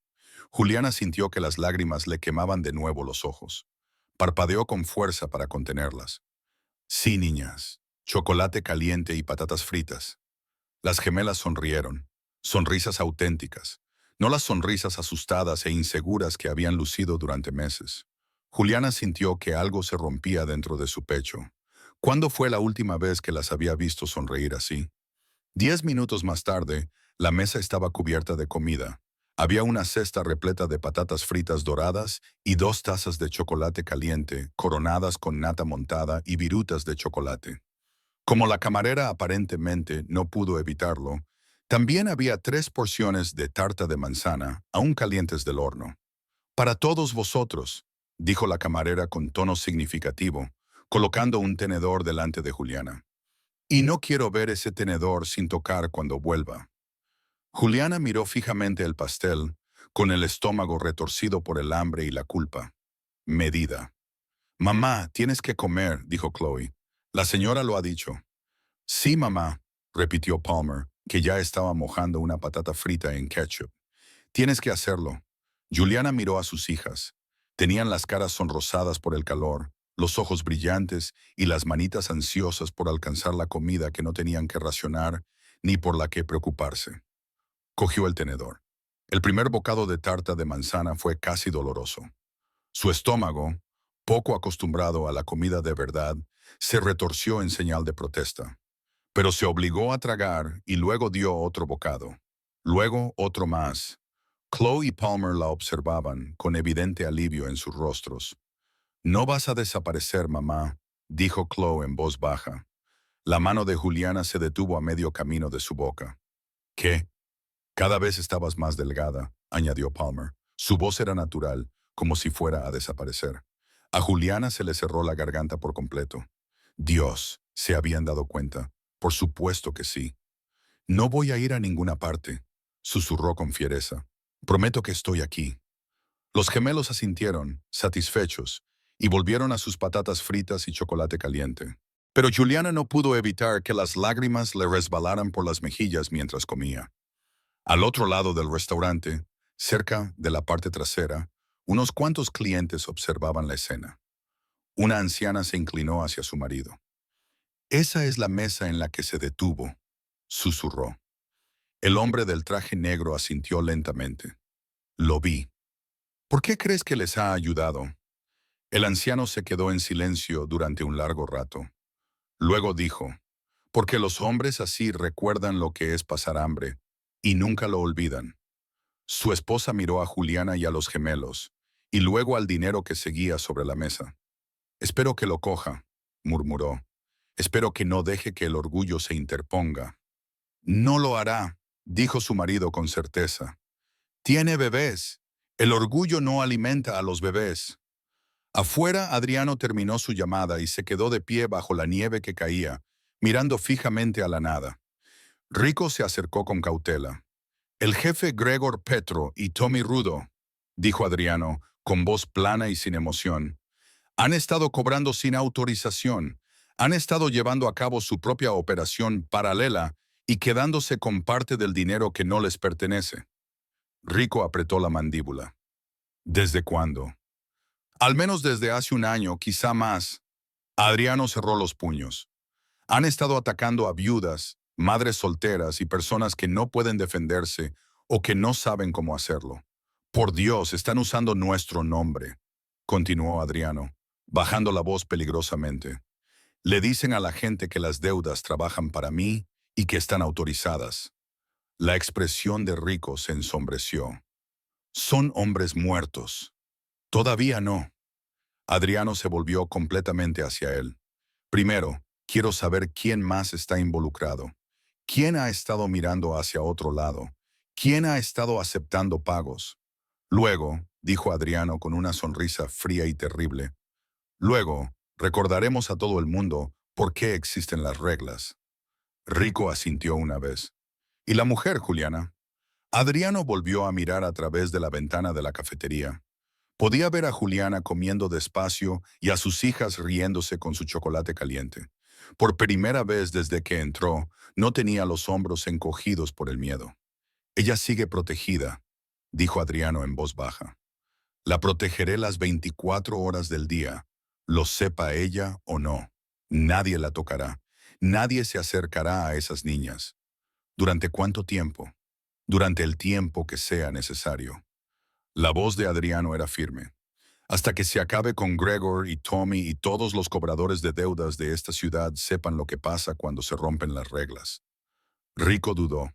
Juliana sintió que las lágrimas le quemaban de nuevo los ojos. Parpadeó con fuerza para contenerlas. Sí, niñas, chocolate caliente y patatas fritas. Las gemelas sonrieron, sonrisas auténticas, no las sonrisas asustadas e inseguras que habían lucido durante meses. Juliana sintió que algo se rompía dentro de su pecho. ¿Cuándo fue la última vez que las había visto sonreír así? 10 minutos más tarde, la mesa estaba cubierta de comida. Había una cesta repleta de patatas fritas doradas y 2 tazas de chocolate caliente, coronadas con nata montada y virutas de chocolate. Como la camarera aparentemente no pudo evitarlo, también había 3 porciones de tarta de manzana, aún calientes del horno. Para todos vosotros, dijo la camarera con tono significativo, colocando un tenedor delante de Juliana. Y no quiero ver ese tenedor sin tocar cuando vuelva. Juliana miró fijamente el pastel, con el estómago retorcido por el hambre y la culpa. Medida. Mamá, tienes que comer, dijo Chloe. La señora lo ha dicho. Sí, mamá, repitió Palmer, que ya estaba mojando una patata frita en ketchup. Tienes que hacerlo. Juliana miró a sus hijas. Tenían las caras sonrosadas por el calor, los ojos brillantes y las manitas ansiosas por alcanzar la comida que no tenían que racionar ni por la que preocuparse. Cogió el tenedor. El primer bocado de tarta de manzana fue casi doloroso. Su estómago, poco acostumbrado a la comida de verdad, se retorció en señal de protesta. Pero se obligó a tragar y luego dio otro bocado. Luego otro más. Chloe y Palmer la observaban con evidente alivio en sus rostros. «No vas a desaparecer, mamá», dijo Chloe en voz baja. La mano de Juliana se detuvo a medio camino de su boca. «¿Qué? Cada vez estabas más delgada», añadió Palmer. Su voz era natural, como si fuera a desaparecer. A Juliana se le cerró la garganta por completo. Dios, ¿se habían dado cuenta? Por supuesto que sí. «No voy a ir a ninguna parte», susurró con fiereza. «Prometo que estoy aquí». Los gemelos asintieron, satisfechos, y volvieron a sus patatas fritas y chocolate caliente. Pero Juliana no pudo evitar que las lágrimas le resbalaran por las mejillas mientras comía. Al otro lado del restaurante, cerca de la parte trasera, unos cuantos clientes observaban la escena. Una anciana se inclinó hacia su marido. «Esa es la mesa en la que se detuvo», susurró. El hombre del traje negro asintió lentamente. «Lo vi». «¿Por qué crees que les ha ayudado?» El anciano se quedó en silencio durante un largo rato. Luego dijo, «Porque los hombres así recuerdan lo que es pasar hambre, y nunca lo olvidan». Su esposa miró a Juliana y a los gemelos, y luego al dinero que seguía sobre la mesa. «Espero que lo coja», murmuró. «Espero que no deje que el orgullo se interponga». «No lo hará», dijo su marido con certeza. «Tiene bebés. El orgullo no alimenta a los bebés». Afuera, Adriano terminó su llamada y se quedó de pie bajo la nieve que caía, mirando fijamente a la nada. Rico se acercó con cautela. «El jefe Gregor Petro y Tommy Rudo», dijo Adriano, con voz plana y sin emoción, «han estado cobrando sin autorización, han estado llevando a cabo su propia operación paralela y quedándose con parte del dinero que no les pertenece». Rico apretó la mandíbula. «¿Desde cuándo?» «Al menos desde hace un año, quizá más». Adriano cerró los puños. «Han estado atacando a viudas, madres solteras y personas que no pueden defenderse o que no saben cómo hacerlo. Por Dios, están usando nuestro nombre», continuó Adriano, bajando la voz peligrosamente. «Le dicen a la gente que las deudas trabajan para mí y que están autorizadas». La expresión de Rico se ensombreció. «Son hombres muertos». «Todavía no». Adriano se volvió completamente hacia él. «Primero, quiero saber quién más está involucrado. ¿Quién ha estado mirando hacia otro lado? ¿Quién ha estado aceptando pagos?» «Luego», dijo Adriano con una sonrisa fría y terrible, «luego, recordaremos a todo el mundo por qué existen las reglas». Rico asintió una vez. «¿Y la mujer, Juliana?» Adriano volvió a mirar a través de la ventana de la cafetería. Podía ver a Juliana comiendo despacio y a sus hijas riéndose con su chocolate caliente. Por primera vez desde que entró, no tenía los hombros encogidos por el miedo. «Ella sigue protegida», dijo Adriano en voz baja. «La protegeré las 24 horas del día, lo sepa ella o no. Nadie la tocará. Nadie se acercará a esas niñas». «¿Durante cuánto tiempo?» «Durante el tiempo que sea necesario». La voz de Adriano era firme. «Hasta que se acabe con Gregor y Tommy y todos los cobradores de deudas de esta ciudad sepan lo que pasa cuando se rompen las reglas». Rico dudó.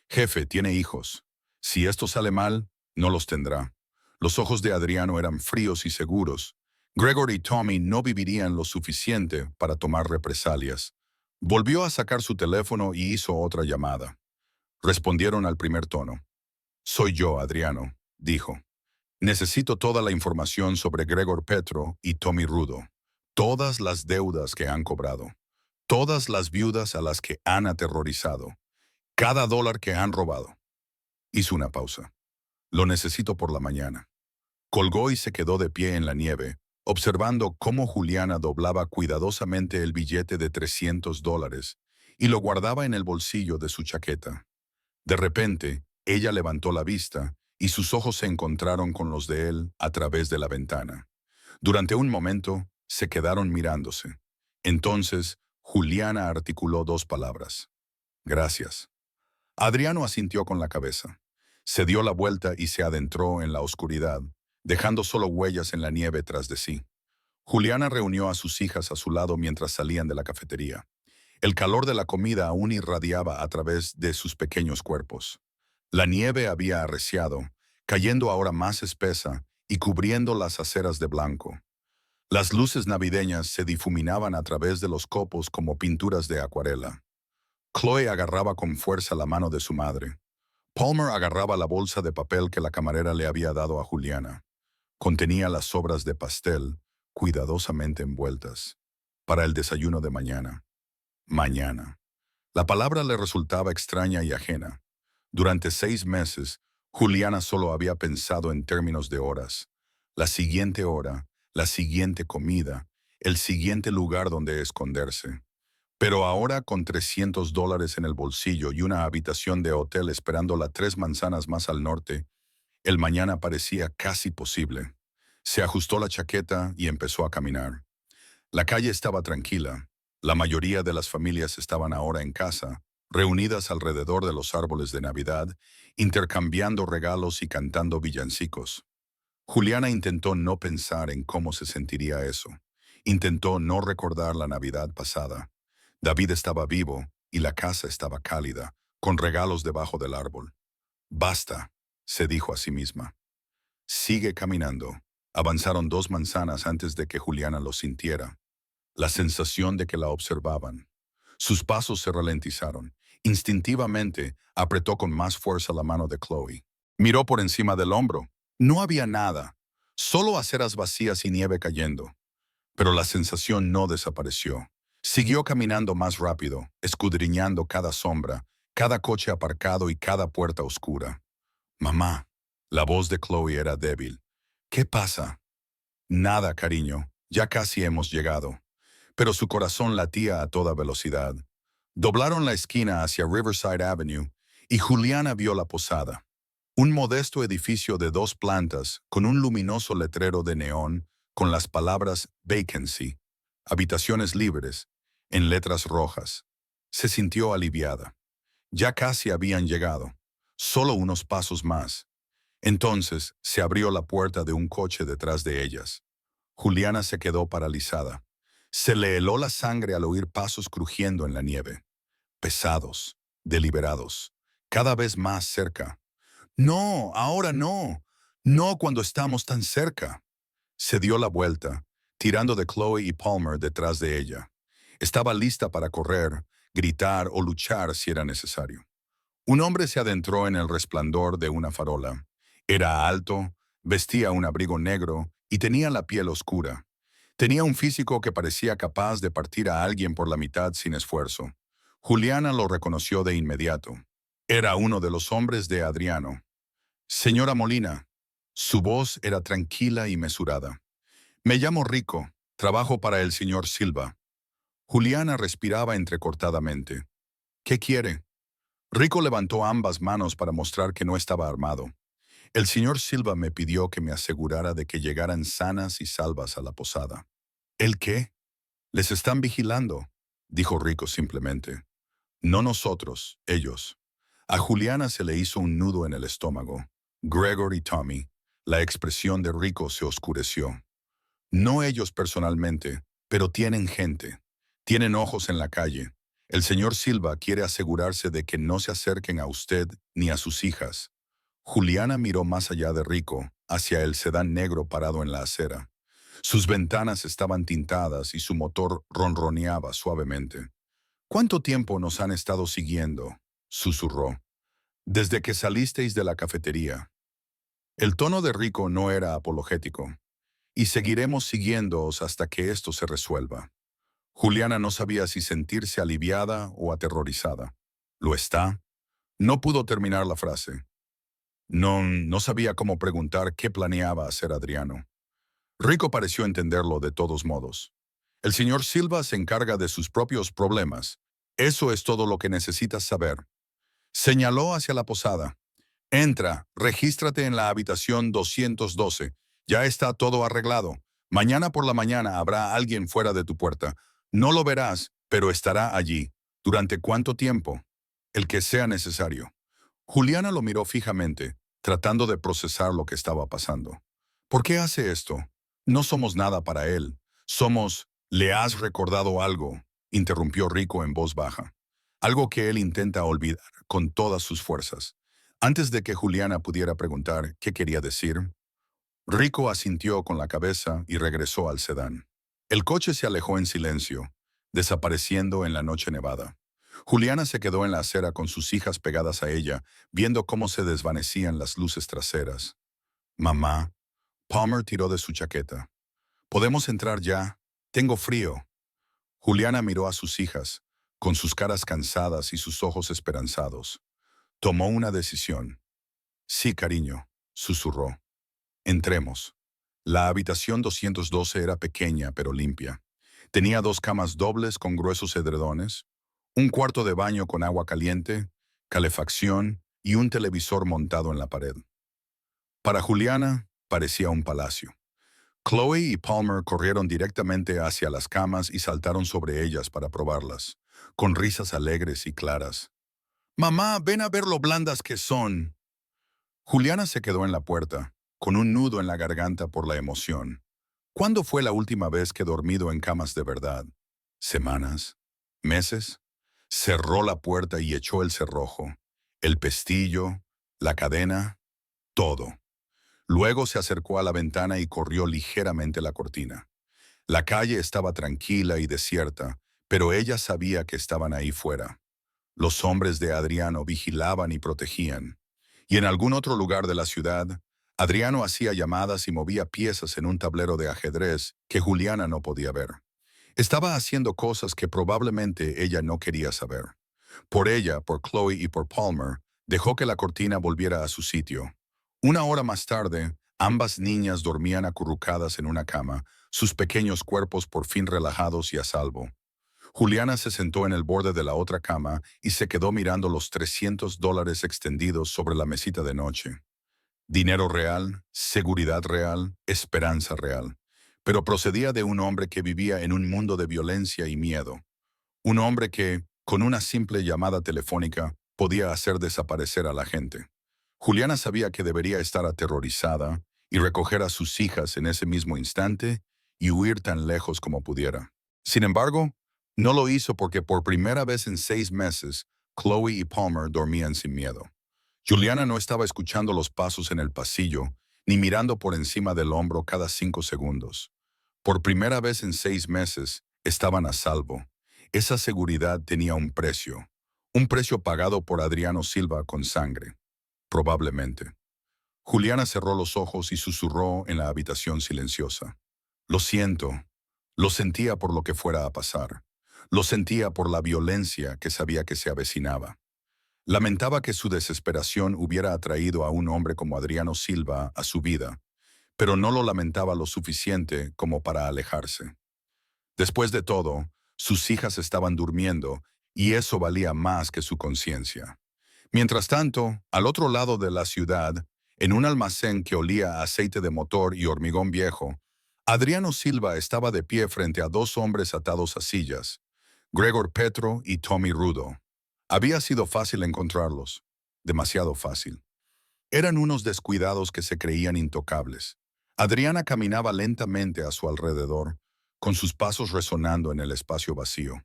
«Jefe, tiene hijos. Si esto sale mal, no los tendrá». Los ojos de Adriano eran fríos y seguros. Gregor y Tommy no vivirían lo suficiente para tomar represalias. Volvió a sacar su teléfono y hizo otra llamada. Respondieron al primer tono. «Soy yo, Adriano», dijo. «Necesito toda la información sobre Gregor Petro y Tommy Rudo. Todas las deudas que han cobrado. Todas las viudas a las que han aterrorizado. Cada dólar que han robado». Hizo una pausa. «Lo necesito por la mañana». Colgó y se quedó de pie en la nieve, observando cómo Juliana doblaba cuidadosamente el billete de $300 y lo guardaba en el bolsillo de su chaqueta. De repente, ella levantó la vista y sus ojos se encontraron con los de él a través de la ventana. Durante un momento, se quedaron mirándose. Entonces, Juliana articuló dos palabras. «Gracias». Adriano asintió con la cabeza. Se dio la vuelta y se adentró en la oscuridad, dejando solo huellas en la nieve tras de sí. Juliana reunió a sus hijas a su lado mientras salían de la cafetería. El calor de la comida aún irradiaba a través de sus pequeños cuerpos. La nieve había arreciado, cayendo ahora más espesa y cubriendo las aceras de blanco. Las luces navideñas se difuminaban a través de los copos como pinturas de acuarela. Chloe agarraba con fuerza la mano de su madre. Palmer agarraba la bolsa de papel que la camarera le había dado a Juliana. Contenía las sobras de pastel, cuidadosamente envueltas, para el desayuno de mañana. Mañana. La palabra le resultaba extraña y ajena. Durante 6 meses, Juliana solo había pensado en términos de horas. La siguiente hora, la siguiente comida, el siguiente lugar donde esconderse. Pero ahora, con $300 en el bolsillo y una habitación de hotel esperándola 3 manzanas más al norte, el mañana parecía casi posible. Se ajustó la chaqueta y empezó a caminar. La calle estaba tranquila. La mayoría de las familias estaban ahora en casa, reunidas alrededor de los árboles de Navidad, intercambiando regalos y cantando villancicos. Juliana intentó no pensar en cómo se sentiría eso. Intentó no recordar la Navidad pasada. David estaba vivo y la casa estaba cálida, con regalos debajo del árbol. Basta, se dijo a sí misma. Sigue caminando. Avanzaron 2 manzanas antes de que Juliana lo sintiera. La sensación de que la observaban. Sus pasos se ralentizaron. Instintivamente, apretó con más fuerza la mano de Chloe. Miró por encima del hombro. No había nada, solo aceras vacías y nieve cayendo. Pero la sensación no desapareció. Siguió caminando más rápido, escudriñando cada sombra, cada coche aparcado y cada puerta oscura. Mamá. La voz de Chloe era débil. ¿Qué pasa? Nada, cariño. Ya casi hemos llegado. Pero su corazón latía a toda velocidad. Doblaron la esquina hacia Riverside Avenue y Juliana vio la posada. Un modesto edificio de 2 plantas con un luminoso letrero de neón con las palabras Vacancy, habitaciones libres, en letras rojas. Se sintió aliviada. Ya casi habían llegado. Solo unos pasos más. Entonces se abrió la puerta de un coche detrás de ellas. Juliana se quedó paralizada. Se le heló la sangre al oír pasos crujiendo en la nieve. Pesados, deliberados, cada vez más cerca. No, ahora no. No cuando estamos tan cerca. Se dio la vuelta, tirando de Chloe y Palmer detrás de ella. Estaba lista para correr, gritar o luchar si era necesario. Un hombre se adentró en el resplandor de una farola. Era alto, vestía un abrigo negro y tenía la piel oscura. Tenía un físico que parecía capaz de partir a alguien por la mitad sin esfuerzo. Juliana lo reconoció de inmediato. Era uno de los hombres de Adriano. Señora Molina. Su voz era tranquila y mesurada. Me llamo Rico. Trabajo para el señor Silva. Juliana respiraba entrecortadamente. ¿Qué quiere? Rico levantó ambas manos para mostrar que no estaba armado. El señor Silva me pidió que me asegurara de que llegaran sanas y salvas a la posada. ¿El qué? Les están vigilando, dijo Rico simplemente. No nosotros, ellos. A Juliana se le hizo un nudo en el estómago. Gregor y Tommy. La expresión de Rico se oscureció. No ellos personalmente, pero tienen gente. Tienen ojos en la calle. El señor Silva quiere asegurarse de que no se acerquen a usted ni a sus hijas. Juliana miró más allá de Rico, hacia el sedán negro parado en la acera. Sus ventanas estaban tintadas y su motor ronroneaba suavemente. ¿Cuánto tiempo nos han estado siguiendo?, susurró. Desde que salisteis de la cafetería. El tono de Rico no era apologético. Y seguiremos siguiéndoos hasta que esto se resuelva. Juliana no sabía si sentirse aliviada o aterrorizada. ¿Lo está? No pudo terminar la frase. No sabía cómo preguntar qué planeaba hacer Adriano. Rico pareció entenderlo de todos modos. El señor Silva se encarga de sus propios problemas. Eso es todo lo que necesitas saber. Señaló hacia la posada. Entra, regístrate en la habitación 212. Ya está todo arreglado. Mañana por la mañana habrá alguien fuera de tu puerta. No lo verás, pero estará allí. ¿Durante cuánto tiempo? El que sea necesario. Juliana lo miró fijamente, tratando de procesar lo que estaba pasando. ¿Por qué hace esto? No somos nada para él. Somos... ¿Le has recordado algo?, interrumpió Rico en voz baja. Algo que él intenta olvidar con todas sus fuerzas. Antes de que Juliana pudiera preguntar qué quería decir, Rico asintió con la cabeza y regresó al sedán. El coche se alejó en silencio, desapareciendo en la noche nevada. Juliana se quedó en la acera con sus hijas pegadas a ella, viendo cómo se desvanecían las luces traseras. Mamá, Palmer tiró de su chaqueta. ¿Podemos entrar ya? Tengo frío. Juliana miró a sus hijas, con sus caras cansadas y sus ojos esperanzados. Tomó una decisión. Sí, cariño, susurró. Entremos. La habitación 212 era pequeña pero limpia. Tenía dos camas dobles con gruesos edredones, un cuarto de baño con agua caliente, calefacción y un televisor montado en la pared. Para Juliana, parecía un palacio. Chloe y Palmer corrieron directamente hacia las camas y saltaron sobre ellas para probarlas, con risas alegres y claras. «Mamá, ven a ver lo blandas que son». Juliana se quedó en la puerta, con un nudo en la garganta por la emoción. ¿Cuándo fue la última vez que dormido en camas de verdad? ¿Semanas? ¿Meses? Cerró la puerta y echó el cerrojo, el pestillo, la cadena, todo. Luego se acercó a la ventana y corrió ligeramente la cortina. La calle estaba tranquila y desierta, pero ella sabía que estaban ahí fuera. Los hombres de Adriano vigilaban y protegían. Y en algún otro lugar de la ciudad, Adriano hacía llamadas y movía piezas en un tablero de ajedrez que Juliana no podía ver. Estaba haciendo cosas que probablemente ella no quería saber. Por ella, por Chloe y por Palmer, dejó que la cortina volviera a su sitio. Una hora más tarde, ambas niñas dormían acurrucadas en una cama, sus pequeños cuerpos por fin relajados y a salvo. Juliana se sentó en el borde de la otra cama y se quedó mirando los $300 extendidos sobre la mesita de noche. Dinero real, seguridad real, esperanza real. Pero procedía de un hombre que vivía en un mundo de violencia y miedo. Un hombre que, con una simple llamada telefónica, podía hacer desaparecer a la gente. Juliana sabía que debería estar aterrorizada y recoger a sus hijas en ese mismo instante y huir tan lejos como pudiera. Sin embargo, no lo hizo porque por primera vez en 6 meses, Chloe y Palmer dormían sin miedo. Juliana no estaba escuchando los pasos en el pasillo, ni mirando por encima del hombro cada 5 segundos. Por primera vez en 6 meses, estaban a salvo. Esa seguridad tenía un precio pagado por Adriano Silva con sangre, probablemente. Juliana cerró los ojos y susurró en la habitación silenciosa. Lo siento. Lo sentía por lo que fuera a pasar. Lo sentía por la violencia que sabía que se avecinaba. Lamentaba que su desesperación hubiera atraído a un hombre como Adriano Silva a su vida, pero no lo lamentaba lo suficiente como para alejarse. Después de todo, sus hijas estaban durmiendo y eso valía más que su conciencia. Mientras tanto, al otro lado de la ciudad, en un almacén que olía a aceite de motor y hormigón viejo, Adriano Silva estaba de pie frente a dos hombres atados a sillas, Gregor Petro y Tommy Rudo. Había sido fácil encontrarlos, demasiado fácil. Eran unos descuidados que se creían intocables. Adriana caminaba lentamente a su alrededor, con sus pasos resonando en el espacio vacío.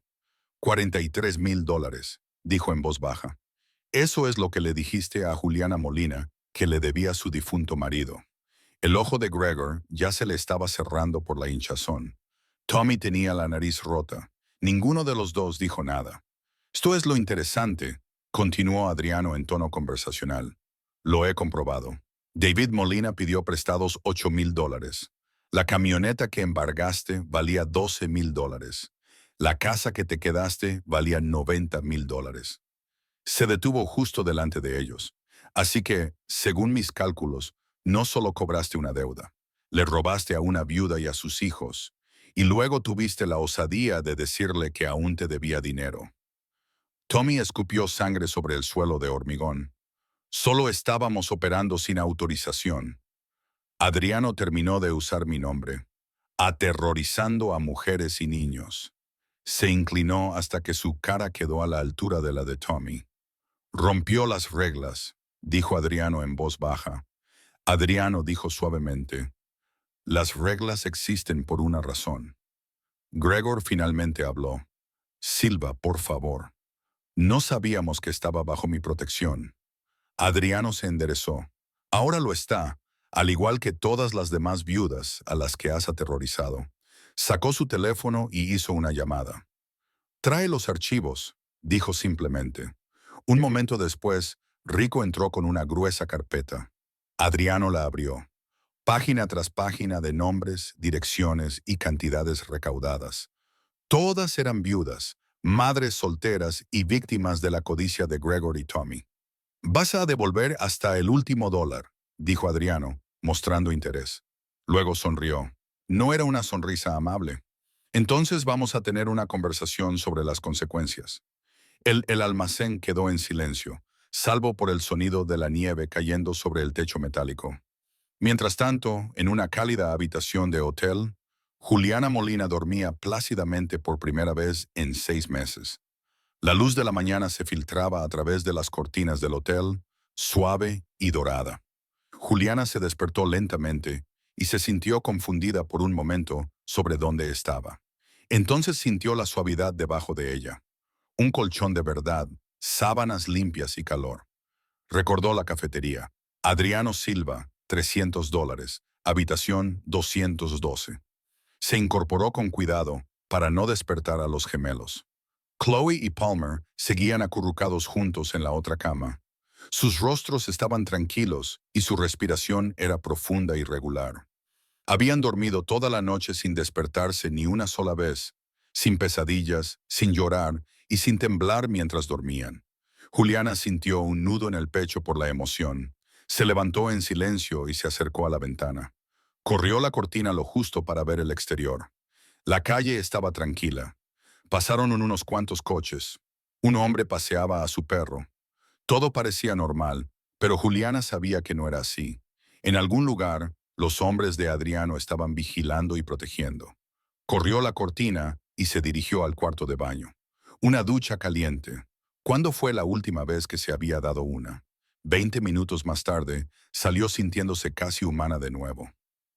$43,000, dijo en voz baja. Eso es lo que le dijiste a Juliana Molina, que le debía su difunto marido. El ojo de Gregor ya se le estaba cerrando por la hinchazón. Tommy tenía la nariz rota. Ninguno de los dos dijo nada. Esto es lo interesante, continuó Adriano en tono conversacional. Lo he comprobado. David Molina pidió prestados $8,000. La camioneta que embargaste valía $12,000. La casa que te quedaste valía $90,000. Se detuvo justo delante de ellos. Así que, según mis cálculos, no solo cobraste una deuda, le robaste a una viuda y a sus hijos, y luego tuviste la osadía de decirle que aún te debía dinero. Tommy escupió sangre sobre el suelo de hormigón. Solo estábamos operando sin autorización. Adriano terminó de usar mi nombre, aterrorizando a mujeres y niños. Se inclinó hasta que su cara quedó a la altura de la de Tommy. Rompió las reglas, dijo Adriano en voz baja. Adriano dijo suavemente, las reglas existen por una razón. Gregor finalmente habló. Silva, por favor. No sabíamos que estaba bajo mi protección. Adriano se enderezó. Ahora lo está, al igual que todas las demás viudas a las que has aterrorizado. Sacó su teléfono y hizo una llamada. Trae los archivos, dijo simplemente. Un momento después, Rico entró con una gruesa carpeta. Adriano la abrió. Página tras página de nombres, direcciones y cantidades recaudadas. Todas eran viudas, madres solteras y víctimas de la codicia de Gregory Tommy. Vas a devolver hasta el último dólar, dijo Adriano, mostrando interés. Luego sonrió. No era una sonrisa amable. Entonces vamos a tener una conversación sobre las consecuencias. El almacén quedó en silencio, salvo por el sonido de la nieve cayendo sobre el techo metálico. Mientras tanto, en una cálida habitación de hotel, Juliana Molina dormía plácidamente por primera vez en 6 meses. La luz de la mañana se filtraba a través de las cortinas del hotel, suave y dorada. Juliana se despertó lentamente y se sintió confundida por un momento sobre dónde estaba. Entonces sintió la suavidad debajo de ella. Un colchón de verdad, sábanas limpias y calor. Recordó la cafetería. Adriano Silva, $300, habitación 212. Se incorporó con cuidado para no despertar a los gemelos. Chloe y Palmer seguían acurrucados juntos en la otra cama. Sus rostros estaban tranquilos y su respiración era profunda y regular. Habían dormido toda la noche sin despertarse ni una sola vez, sin pesadillas, sin llorar y sin temblar mientras dormían. Juliana sintió un nudo en el pecho por la emoción. Se levantó en silencio y se acercó a la ventana. Corrió la cortina lo justo para ver el exterior. La calle estaba tranquila. Pasaron unos cuantos coches. Un hombre paseaba a su perro. Todo parecía normal, pero Juliana sabía que no era así. En algún lugar, los hombres de Adriano estaban vigilando y protegiendo. Corrió la cortina y se dirigió al cuarto de baño. Una ducha caliente. ¿Cuándo fue la última vez que se había dado una? 20 minutos más tarde, salió sintiéndose casi humana de nuevo.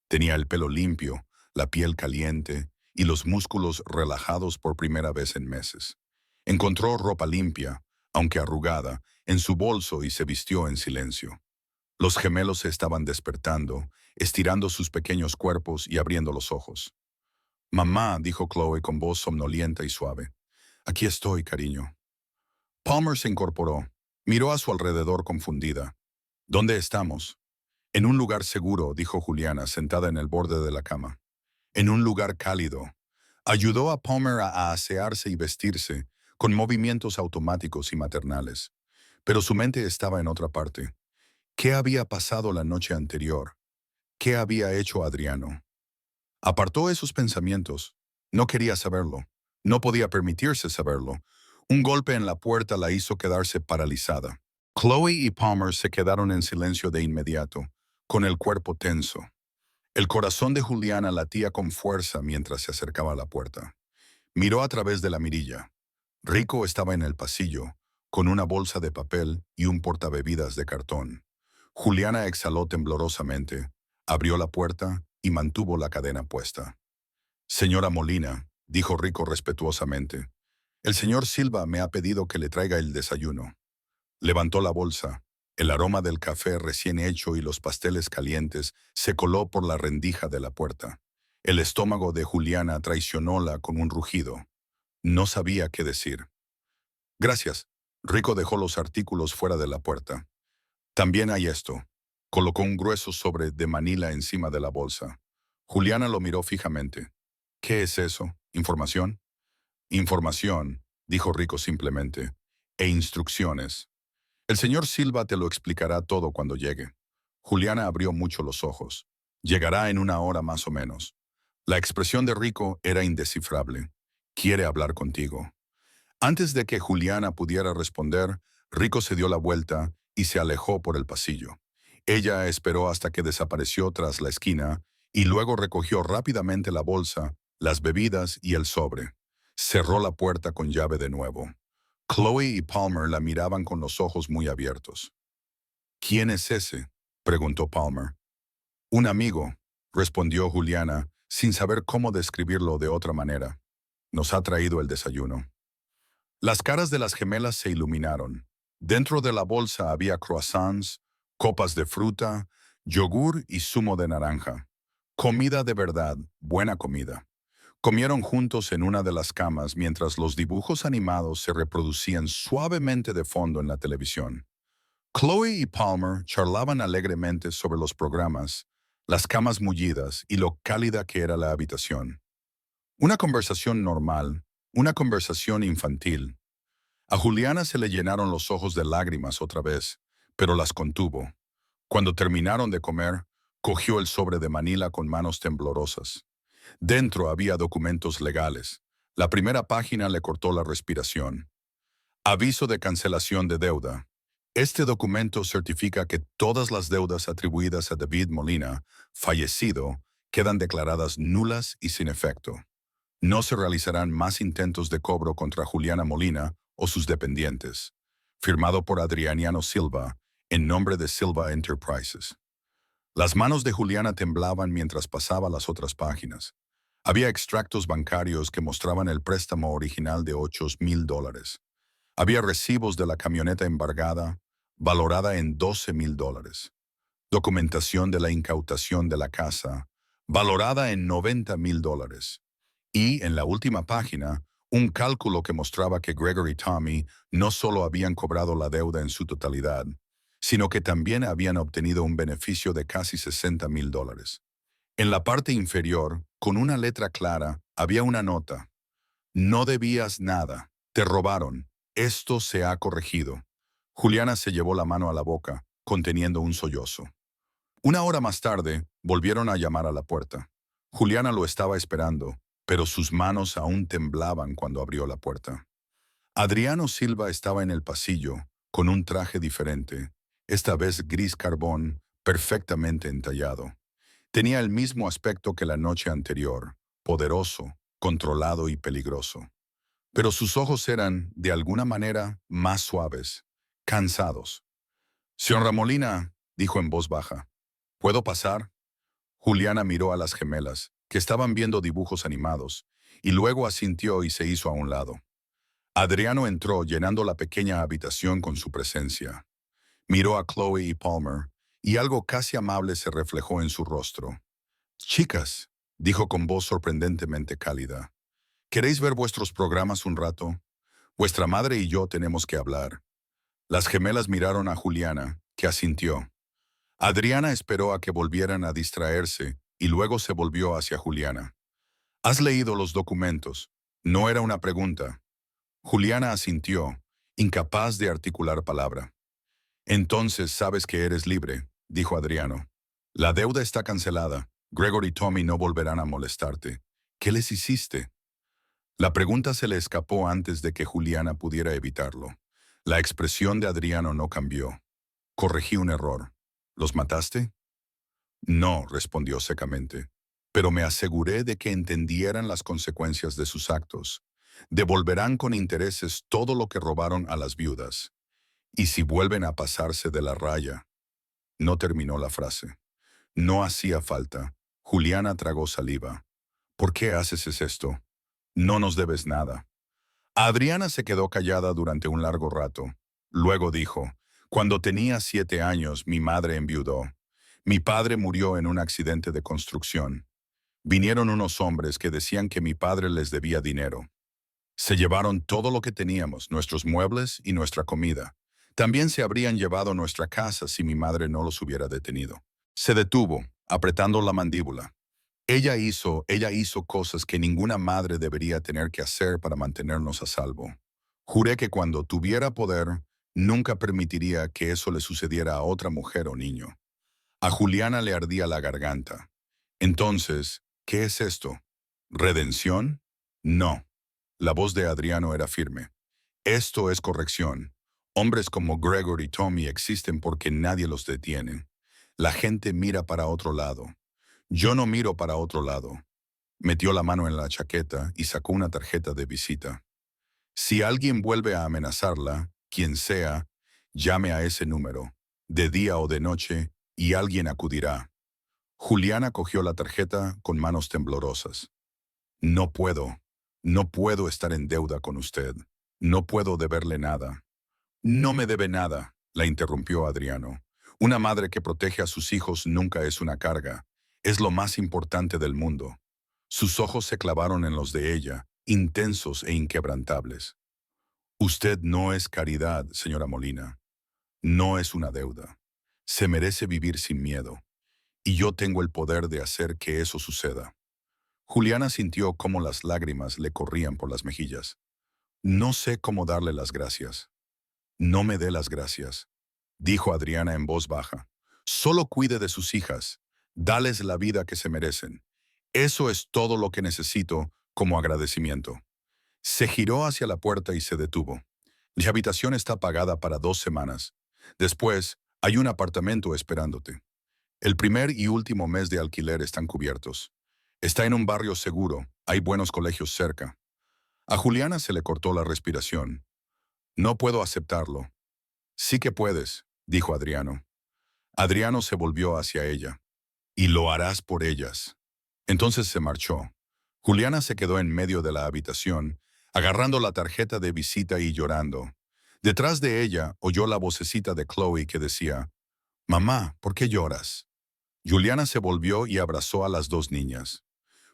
Tenía el pelo limpio, la piel caliente y los músculos relajados por primera vez en meses. Encontró ropa limpia, aunque arrugada, en su bolso y se vistió en silencio. Los gemelos se estaban despertando, estirando sus pequeños cuerpos y abriendo los ojos. «Mamá», dijo Chloe con voz somnolienta y suave. «Aquí estoy, cariño». Palmer se incorporó. Miró a su alrededor confundida. «¿Dónde estamos?» «En un lugar seguro», dijo Juliana, sentada en el borde de la cama. «En un lugar cálido». Ayudó a Palmer a asearse y vestirse, con movimientos automáticos y maternales. Pero su mente estaba en otra parte. ¿Qué había pasado la noche anterior? ¿Qué había hecho Adriano? Apartó esos pensamientos. No quería saberlo. No podía permitirse saberlo. Un golpe en la puerta la hizo quedarse paralizada. Chloe y Palmer se quedaron en silencio de inmediato, con el cuerpo tenso. El corazón de Juliana latía con fuerza mientras se acercaba a la puerta. Miró a través de la mirilla. Rico estaba en el pasillo, con una bolsa de papel y un portabebidas de cartón. Juliana exhaló temblorosamente, abrió la puerta y mantuvo la cadena puesta. «Señora Molina», dijo Rico respetuosamente, «el señor Silva me ha pedido que le traiga el desayuno». Levantó la bolsa. El aroma del café recién hecho y los pasteles calientes se coló por la rendija de la puerta. El estómago de Juliana traicionóla con un rugido. No sabía qué decir. «Gracias». Rico dejó los artículos fuera de la puerta. «También hay esto». Colocó un grueso sobre de Manila encima de la bolsa. Juliana lo miró fijamente. «¿Qué es eso? ¿Información?» «Información», dijo Rico simplemente, «e instrucciones. El señor Silva te lo explicará todo cuando llegue». Juliana abrió mucho los ojos. «Llegará en una hora más o menos». La expresión de Rico era indescifrable. «Quiere hablar contigo». Antes de que Juliana pudiera responder, Rico se dio la vuelta y se alejó por el pasillo. Ella esperó hasta que desapareció tras la esquina y luego recogió rápidamente la bolsa, las bebidas y el sobre. Cerró la puerta con llave de nuevo. Chloe y Palmer la miraban con los ojos muy abiertos. «¿Quién es ese?», preguntó Palmer. «Un amigo», respondió Juliana, sin saber cómo describirlo de otra manera. «Nos ha traído el desayuno». Las caras de las gemelas se iluminaron. Dentro de la bolsa había croissants, copas de fruta, yogur y zumo de naranja. Comida de verdad, buena comida. Comieron juntos en una de las camas mientras los dibujos animados se reproducían suavemente de fondo en la televisión. Chloe y Palmer charlaban alegremente sobre los programas, las camas mullidas y lo cálida que era la habitación. Una conversación normal, una conversación infantil. A Juliana se le llenaron los ojos de lágrimas otra vez, pero las contuvo. Cuando terminaron de comer, cogió el sobre de Manila con manos temblorosas. Dentro había documentos legales. La primera página le cortó la respiración. Aviso de cancelación de deuda. Este documento certifica que todas las deudas atribuidas a David Molina, fallecido, quedan declaradas nulas y sin efecto. No se realizarán más intentos de cobro contra Juliana Molina o sus dependientes. Firmado por Adriano Silva, en nombre de Silva Enterprises. Las manos de Juliana temblaban mientras pasaba las otras páginas. Había extractos bancarios que mostraban el préstamo original de $8,000. Había recibos de la camioneta embargada, valorada en $12,000. Documentación de la incautación de la casa, valorada en $90,000. Y, en la última página, un cálculo que mostraba que Gregory y Tommy no solo habían cobrado la deuda en su totalidad, sino que también habían obtenido un beneficio de casi $60,000. En la parte inferior, con una letra clara, había una nota. No debías nada. Te robaron. Esto se ha corregido. Juliana se llevó la mano a la boca, conteniendo un sollozo. Una hora más tarde, volvieron a llamar a la puerta. Juliana lo estaba esperando, pero sus manos aún temblaban cuando abrió la puerta. Adriano Silva estaba en el pasillo, con un traje diferente, esta vez gris carbón, perfectamente entallado. Tenía el mismo aspecto que la noche anterior, poderoso, controlado y peligroso. Pero sus ojos eran, de alguna manera, más suaves, cansados. «Señora Molina», dijo en voz baja, «¿puedo pasar?» Juliana miró a las gemelas, que estaban viendo dibujos animados, y luego asintió y se hizo a un lado. Adriano entró llenando la pequeña habitación con su presencia. Miró a Chloe y Palmer, y algo casi amable se reflejó en su rostro. «Chicas», dijo con voz sorprendentemente cálida, «¿queréis ver vuestros programas un rato? Vuestra madre y yo tenemos que hablar». Las gemelas miraron a Juliana, que asintió. Adriana esperó a que volvieran a distraerse y luego se volvió hacia Juliana. «¿Has leído los documentos?» No era una pregunta. Juliana asintió, incapaz de articular palabra. «Entonces sabes que eres libre», dijo Adriano. «La deuda está cancelada. Gregory y Tommy no volverán a molestarte. ¿Qué les hiciste?» La pregunta se le escapó antes de que Juliana pudiera evitarlo. La expresión de Adriano no cambió. «Corregí un error. ¿Los mataste?» «No», respondió secamente, «pero me aseguré de que entendieran las consecuencias de sus actos. Devolverán con intereses todo lo que robaron a las viudas. Y si vuelven a pasarse de la raya». No terminó la frase. No hacía falta. Juliana tragó saliva. «¿Por qué haces esto? No nos debes nada». Adriana se quedó callada durante un largo rato. Luego dijo, «Cuando tenía 7 años, mi madre enviudó. Mi padre murió en un accidente de construcción. Vinieron unos hombres que decían que mi padre les debía dinero. Se llevaron todo lo que teníamos, nuestros muebles y nuestra comida. También se habrían llevado nuestra casa si mi madre no los hubiera detenido». Se detuvo, apretando la mandíbula. Ella hizo cosas que ninguna madre debería tener que hacer para mantenernos a salvo. Juré que cuando tuviera poder, nunca permitiría que eso le sucediera a otra mujer o niño. A Juliana le ardía la garganta. «Entonces, ¿qué es esto? ¿Redención?» «No». La voz de Adriano era firme. «Esto es corrección. Hombres como Gregory y Tommy existen porque nadie los detiene. La gente mira para otro lado. Yo no miro para otro lado». Metió la mano en la chaqueta y sacó una tarjeta de visita. «Si alguien vuelve a amenazarla, quien sea, llame a ese número, de día o de noche, y alguien acudirá». Juliana cogió la tarjeta con manos temblorosas. No puedo estar en deuda con usted. No puedo deberle nada. No me debe nada, la interrumpió Adriano. Una madre que protege a sus hijos nunca es una carga. Es lo más importante del mundo. Sus ojos se clavaron en los de ella, intensos e inquebrantables. Usted no es caridad, señora Molina. No es una deuda. Se merece vivir sin miedo. Y yo tengo el poder de hacer que eso suceda. Juliana sintió cómo las lágrimas le corrían por las mejillas. No sé cómo darle las gracias. No me dé las gracias, dijo Adriana en voz baja. Solo cuide de sus hijas. Dales la vida que se merecen. Eso es todo lo que necesito como agradecimiento. Se giró hacia la puerta y se detuvo. La habitación está pagada para 2 semanas. Después, hay un apartamento esperándote. El primer y último mes de alquiler están cubiertos. Está en un barrio seguro, hay buenos colegios cerca. A Juliana se le cortó la respiración. No puedo aceptarlo. Sí que puedes, dijo Adriano. Adriano se volvió hacia ella. Y lo harás por ellas. Entonces se marchó. Juliana se quedó en medio de la habitación, agarrando la tarjeta de visita y llorando. Detrás de ella oyó la vocecita de Chloe que decía, «Mamá, ¿por qué lloras?» Juliana se volvió y abrazó a las dos niñas.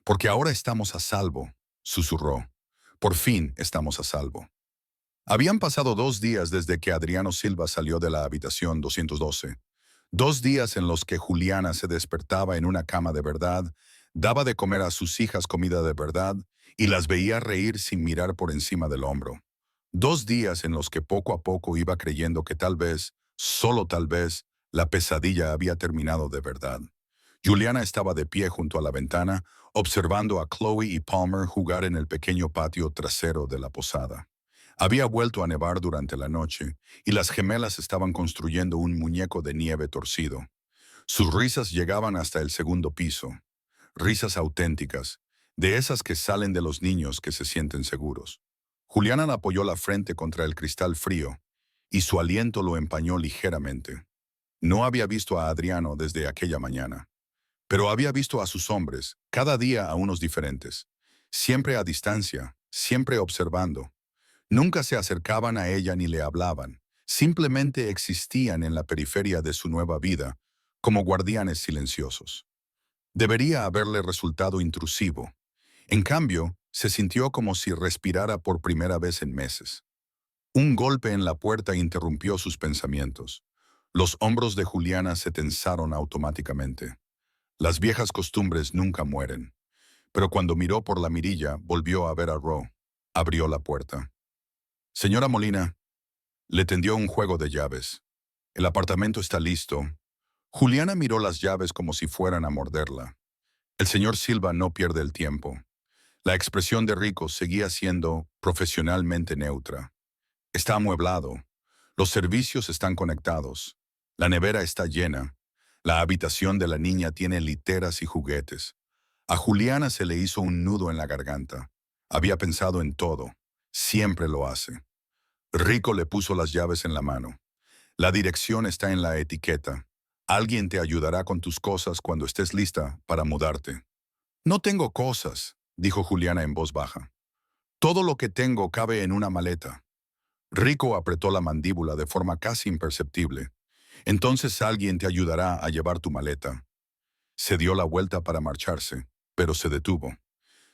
«Porque ahora estamos a salvo», susurró. «Por fin estamos a salvo». Habían pasado 2 días desde que Adriano Silva salió de la habitación 212. 2 días en los que Juliana se despertaba en una cama de verdad, daba de comer a sus hijas comida de verdad y las veía reír sin mirar por encima del hombro. 2 días en los que poco a poco iba creyendo que tal vez, solo tal vez, la pesadilla había terminado de verdad. Juliana estaba de pie junto a la ventana, observando a Chloe y Palmer jugar en el pequeño patio trasero de la posada. Había vuelto a nevar durante la noche, y las gemelas estaban construyendo un muñeco de nieve torcido. Sus risas llegaban hasta el segundo piso. Risas auténticas, de esas que salen de los niños que se sienten seguros. Juliana apoyó la frente contra el cristal frío, y su aliento lo empañó ligeramente. No había visto a Adriano desde aquella mañana, pero había visto a sus hombres, cada día a unos diferentes, siempre a distancia, siempre observando. Nunca se acercaban a ella ni le hablaban, simplemente existían en la periferia de su nueva vida, como guardianes silenciosos. Debería haberle resultado intrusivo. En cambio, se sintió como si respirara por primera vez en meses. Un golpe en la puerta interrumpió sus pensamientos. Los hombros de Juliana se tensaron automáticamente. Las viejas costumbres nunca mueren. Pero cuando miró por la mirilla, volvió a ver a Ro. Abrió la puerta. «Señora Molina», le tendió un juego de llaves. «El apartamento está listo». Juliana miró las llaves como si fueran a morderla. El señor Silva no pierde el tiempo. La expresión de Rico seguía siendo profesionalmente neutra. Está amueblado. Los servicios están conectados. La nevera está llena. La habitación de la niña tiene literas y juguetes. A Juliana se le hizo un nudo en la garganta. Había pensado en todo. Siempre lo hace. Rico le puso las llaves en la mano. «La dirección está en la etiqueta. Alguien te ayudará con tus cosas cuando estés lista para mudarte». «No tengo cosas», dijo Juliana en voz baja. «Todo lo que tengo cabe en una maleta». Rico apretó la mandíbula de forma casi imperceptible. «Entonces alguien te ayudará a llevar tu maleta». Se dio la vuelta para marcharse, pero se detuvo.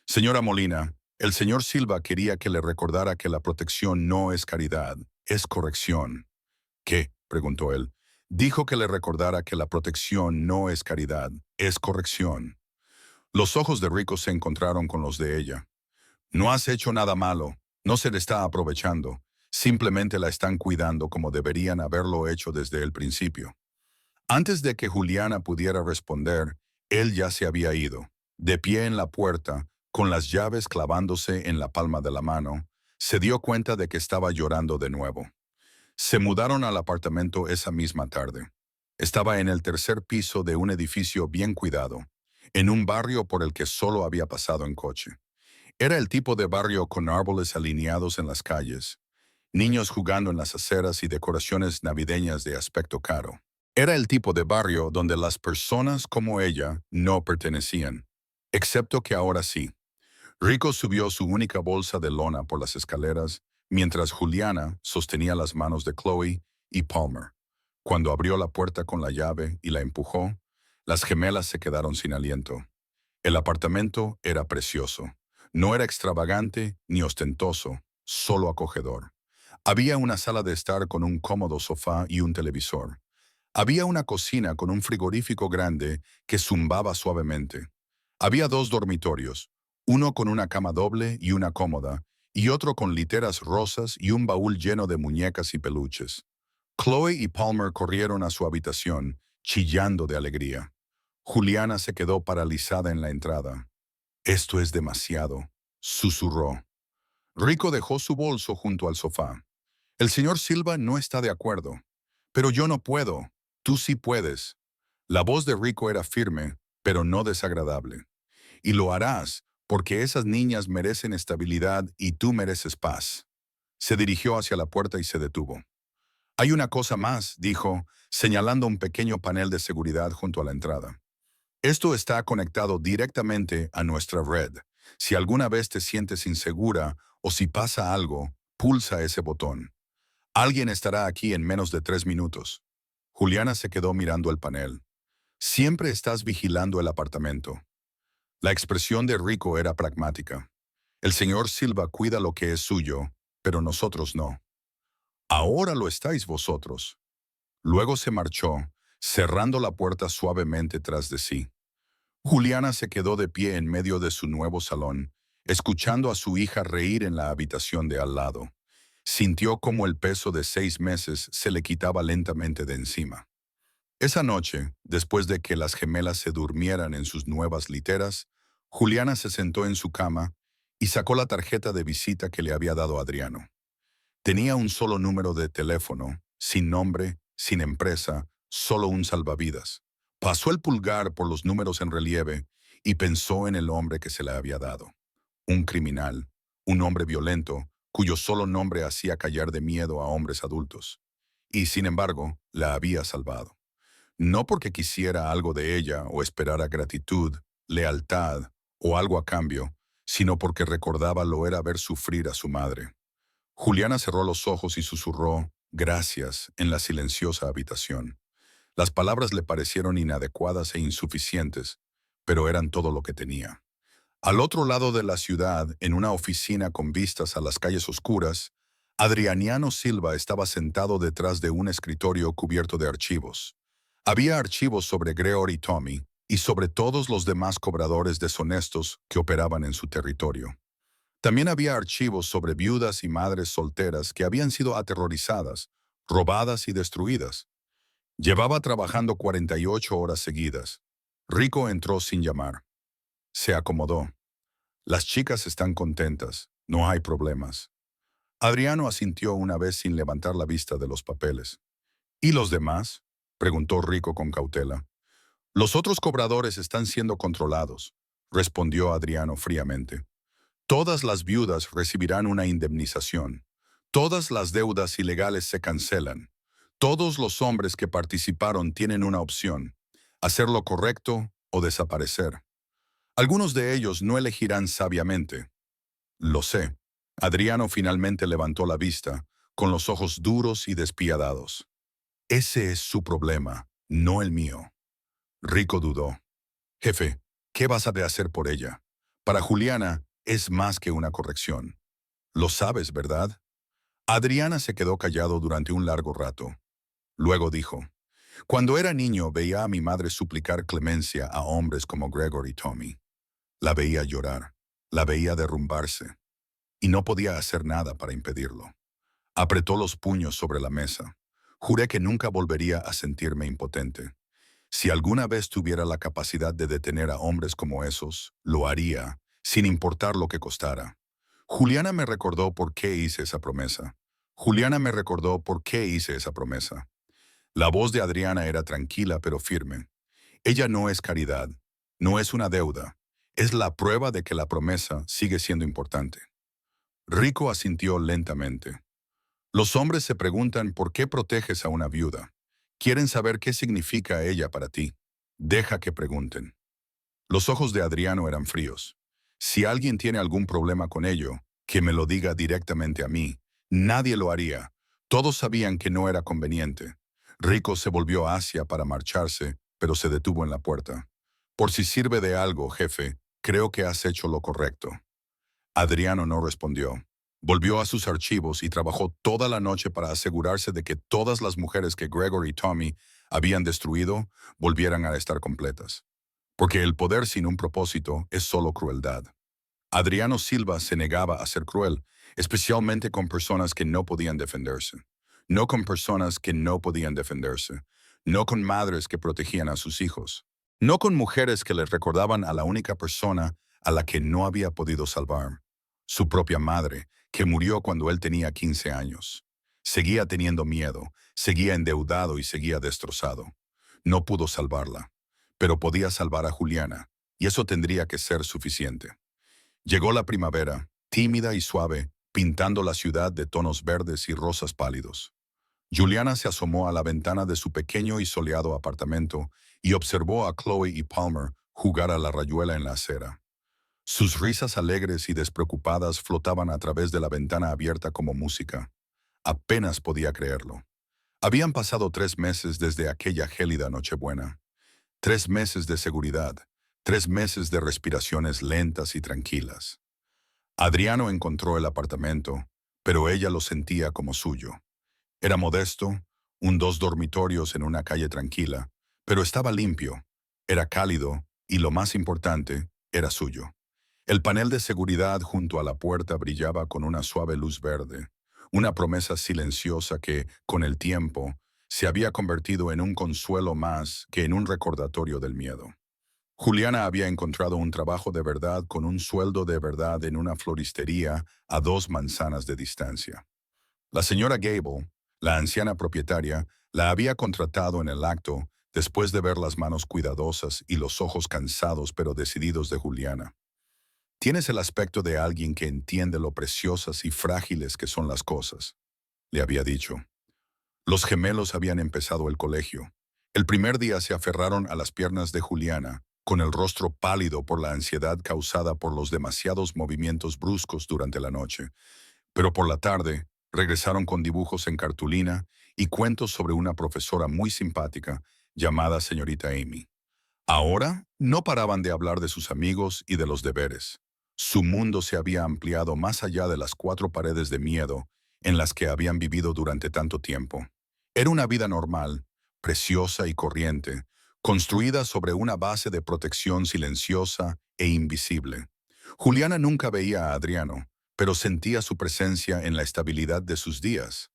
«Señora Molina, el señor Silva quería que le recordara que la protección no es caridad, es corrección». «¿Qué?», preguntó él. «Dijo que le recordara que la protección no es caridad, es corrección». Los ojos de Rico se encontraron con los de ella. «No has hecho nada malo, no se le está aprovechando, simplemente la están cuidando como deberían haberlo hecho desde el principio». Antes de que Juliana pudiera responder, él ya se había ido. De pie en la puerta, con las llaves clavándose en la palma de la mano, se dio cuenta de que estaba llorando de nuevo. Se mudaron al apartamento esa misma tarde. Estaba en el tercer piso de un edificio bien cuidado, en un barrio por el que solo había pasado en coche. Era el tipo de barrio con árboles alineados en las calles, niños jugando en las aceras y decoraciones navideñas de aspecto caro. Era el tipo de barrio donde las personas como ella no pertenecían, excepto que ahora sí. Rico subió su única bolsa de lona por las escaleras, mientras Juliana sostenía las manos de Chloe y Palmer. Cuando abrió la puerta con la llave y la empujó, las gemelas se quedaron sin aliento. El apartamento era precioso. No era extravagante ni ostentoso, solo acogedor. Había una sala de estar con un cómodo sofá y un televisor. Había una cocina con un frigorífico grande que zumbaba suavemente. Había dos dormitorios, uno con una cama doble y una cómoda, y otro con literas rosas y un baúl lleno de muñecas y peluches. Chloe y Palmer corrieron a su habitación, chillando de alegría. Juliana se quedó paralizada en la entrada. «Esto es demasiado», susurró. Rico dejó su bolso junto al sofá. «El señor Silva no está de acuerdo. Pero yo no puedo. Tú sí puedes». La voz de Rico era firme, pero no desagradable. «Y lo harás, porque esas niñas merecen estabilidad y tú mereces paz». Se dirigió hacia la puerta y se detuvo. «Hay una cosa más», dijo, señalando un pequeño panel de seguridad junto a la entrada. «Esto está conectado directamente a nuestra red. Si alguna vez te sientes insegura o si pasa algo, pulsa ese botón. Alguien estará aquí en menos de 3 minutos». Juliana se quedó mirando el panel. «Siempre estás vigilando el apartamento». La expresión de Rico era pragmática. «El señor Silva cuida lo que es suyo, pero nosotros no. Ahora lo estáis vosotros». Luego se marchó, cerrando la puerta suavemente tras de sí. Juliana se quedó de pie en medio de su nuevo salón, escuchando a su hija reír en la habitación de al lado. Sintió como el peso de 6 meses se le quitaba lentamente de encima. Esa noche, después de que las gemelas se durmieran en sus nuevas literas, Juliana se sentó en su cama y sacó la tarjeta de visita que le había dado Adriano. Tenía un solo número de teléfono, sin nombre, sin empresa, solo un salvavidas. Pasó el pulgar por los números en relieve y pensó en el hombre que se le había dado. Un criminal, un hombre violento, cuyo solo nombre hacía callar de miedo a hombres adultos. Y, sin embargo, la había salvado. No porque quisiera algo de ella o esperara gratitud, lealtad o algo a cambio, sino porque recordaba lo era ver sufrir a su madre. Juliana cerró los ojos y susurró «gracias» en la silenciosa habitación. Las palabras le parecieron inadecuadas e insuficientes, pero eran todo lo que tenía. Al otro lado de la ciudad, en una oficina con vistas a las calles oscuras, Adriano Silva estaba sentado detrás de un escritorio cubierto de archivos. Había archivos sobre Gregory Tommy y sobre todos los demás cobradores deshonestos que operaban en su territorio. También había archivos sobre viudas y madres solteras que habían sido aterrorizadas, robadas y destruidas. Llevaba trabajando 48 horas seguidas. Rico entró sin llamar. Se acomodó. «Las chicas están contentas, no hay problemas». Adriano asintió una vez sin levantar la vista de los papeles. «¿Y los demás?», preguntó Rico con cautela. «Los otros cobradores están siendo controlados», respondió Adriano fríamente. «Todas las viudas recibirán una indemnización. Todas las deudas ilegales se cancelan. Todos los hombres que participaron tienen una opción: hacer lo correcto o desaparecer. Algunos de ellos no elegirán sabiamente». «Lo sé». Adriano finalmente levantó la vista, con los ojos duros y despiadados. «Ese es su problema, no el mío». Rico dudó. «Jefe, ¿qué vas a hacer por ella? Para Juliana es más que una corrección. Lo sabes, ¿verdad?». Adriana se quedó callado durante un largo rato. Luego dijo: «Cuando era niño veía a mi madre suplicar clemencia a hombres como Gregory Tommy. La veía llorar, la veía derrumbarse, y no podía hacer nada para impedirlo». Apretó los puños sobre la mesa. «Juré que nunca volvería a sentirme impotente. Si alguna vez tuviera la capacidad de detener a hombres como esos, lo haría, sin importar lo que costara. Juliana me recordó por qué hice esa promesa. Juliana me recordó por qué hice esa promesa». La voz de Adriana era tranquila pero firme. «Ella no es caridad, no es una deuda. Es la prueba de que la promesa sigue siendo importante». Rico asintió lentamente. «Los hombres se preguntan por qué proteges a una viuda. Quieren saber qué significa ella para ti. Deja que pregunten». Los ojos de Adriano eran fríos. «Si alguien tiene algún problema con ello, que me lo diga directamente a mí, Nadie lo haría. Todos sabían que no era conveniente. Rico se volvió hacia para marcharse, pero se detuvo en la puerta. Por si sirve de algo, jefe, creo que has hecho lo correcto. Adriano no respondió. Volvió a sus archivos y trabajó toda la noche para asegurarse de que todas las mujeres que Gregory y Tommy habían destruido volvieran a estar completas. Porque el poder sin un propósito es solo crueldad. Adriano Silva se negaba a ser cruel, especialmente con personas que no podían defenderse. No con personas que no podían defenderse. No con madres que protegían a sus hijos. No con mujeres que les recordaban a la única persona a la que no había podido salvar. Su propia madre, que murió cuando él tenía 15 años. Seguía teniendo miedo, seguía endeudado y seguía destrozado. No pudo salvarla, pero podía salvar a Juliana, y eso tendría que ser suficiente. Llegó la primavera, tímida y suave, pintando la ciudad de tonos verdes y rosas pálidos. Juliana se asomó a la ventana de su pequeño y soleado apartamento y observó a Chloe y Palmer jugar a la rayuela en la acera. Sus risas alegres y despreocupadas flotaban a través de la ventana abierta como música. Apenas podía creerlo. Habían pasado 3 meses desde aquella gélida Nochebuena. 3 meses de seguridad, 3 meses de respiraciones lentas y tranquilas. Adriano encontró el apartamento, pero ella lo sentía como suyo. Era modesto, 2 dormitorios en una calle tranquila, pero estaba limpio, era cálido y, lo más importante, era suyo. El panel de seguridad junto a la puerta brillaba con una suave luz verde, una promesa silenciosa que, con el tiempo, se había convertido en un consuelo más que en un recordatorio del miedo. Juliana había encontrado un trabajo de verdad con un sueldo de verdad en una floristería a 2 manzanas de distancia. La señora Gable, la anciana propietaria, la había contratado en el acto después de ver las manos cuidadosas y los ojos cansados pero decididos de Juliana. «Tienes el aspecto de alguien que entiende lo preciosas y frágiles que son las cosas», le había dicho. Los gemelos habían empezado el colegio. El primer día se aferraron a las piernas de Juliana, con el rostro pálido por la ansiedad causada por los demasiados movimientos bruscos durante la noche. Pero por la tarde, regresaron con dibujos en cartulina y cuentos sobre una profesora muy simpática llamada señorita Amy. Ahora no paraban de hablar de sus amigos y de los deberes. Su mundo se había ampliado más allá de las 4 paredes de miedo en las que habían vivido durante tanto tiempo. Era una vida normal, preciosa y corriente, construida sobre una base de protección silenciosa e invisible. Juliana nunca veía a Adriano, pero sentía su presencia en la estabilidad de sus días.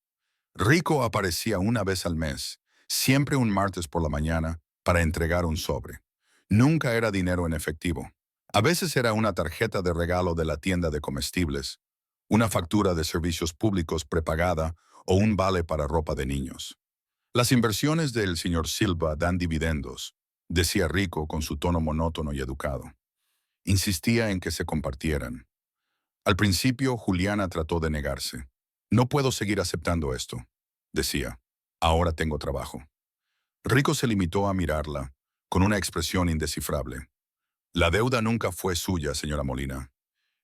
Rico aparecía una vez al mes, siempre un martes por la mañana, para entregar un sobre. Nunca era dinero en efectivo. A veces era una tarjeta de regalo de la tienda de comestibles, una factura de servicios públicos prepagada o un vale para ropa de niños. Las inversiones del señor Silva dan dividendos, decía Rico con su tono monótono y educado. Insistía en que se compartieran. Al principio, Juliana trató de negarse. «No puedo seguir aceptando esto», decía. «Ahora tengo trabajo». Rico se limitó a mirarla, con una expresión indescifrable. «La deuda nunca fue suya, señora Molina.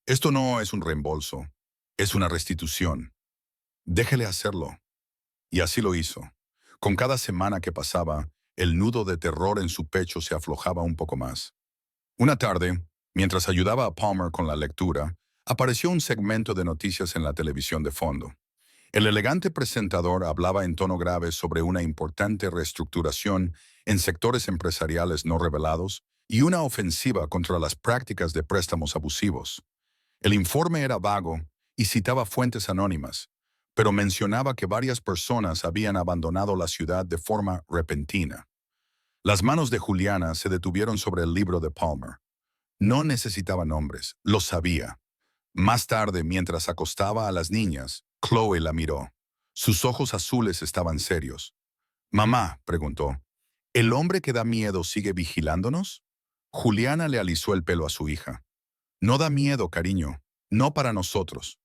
Esto no es un reembolso, es una restitución. Déjele hacerlo». Y así lo hizo. Con cada semana que pasaba, el nudo de terror en su pecho se aflojaba un poco más. Una tarde, mientras ayudaba a Palmer con la lectura, apareció un segmento de noticias en la televisión de fondo. El elegante presentador hablaba en tono grave sobre una importante reestructuración en sectores empresariales no revelados y una ofensiva contra las prácticas de préstamos abusivos. El informe era vago y citaba fuentes anónimas, pero mencionaba que varias personas habían abandonado la ciudad de forma repentina. Las manos de Juliana se detuvieron sobre el libro de Palmer. No necesitaba nombres, lo sabía. Más tarde, mientras acostaba a las niñas, Chloe la miró. Sus ojos azules estaban serios. «Mamá», preguntó, «¿el hombre que da miedo sigue vigilándonos?» Juliana le alisó el pelo a su hija. «No da miedo, cariño. No para nosotros».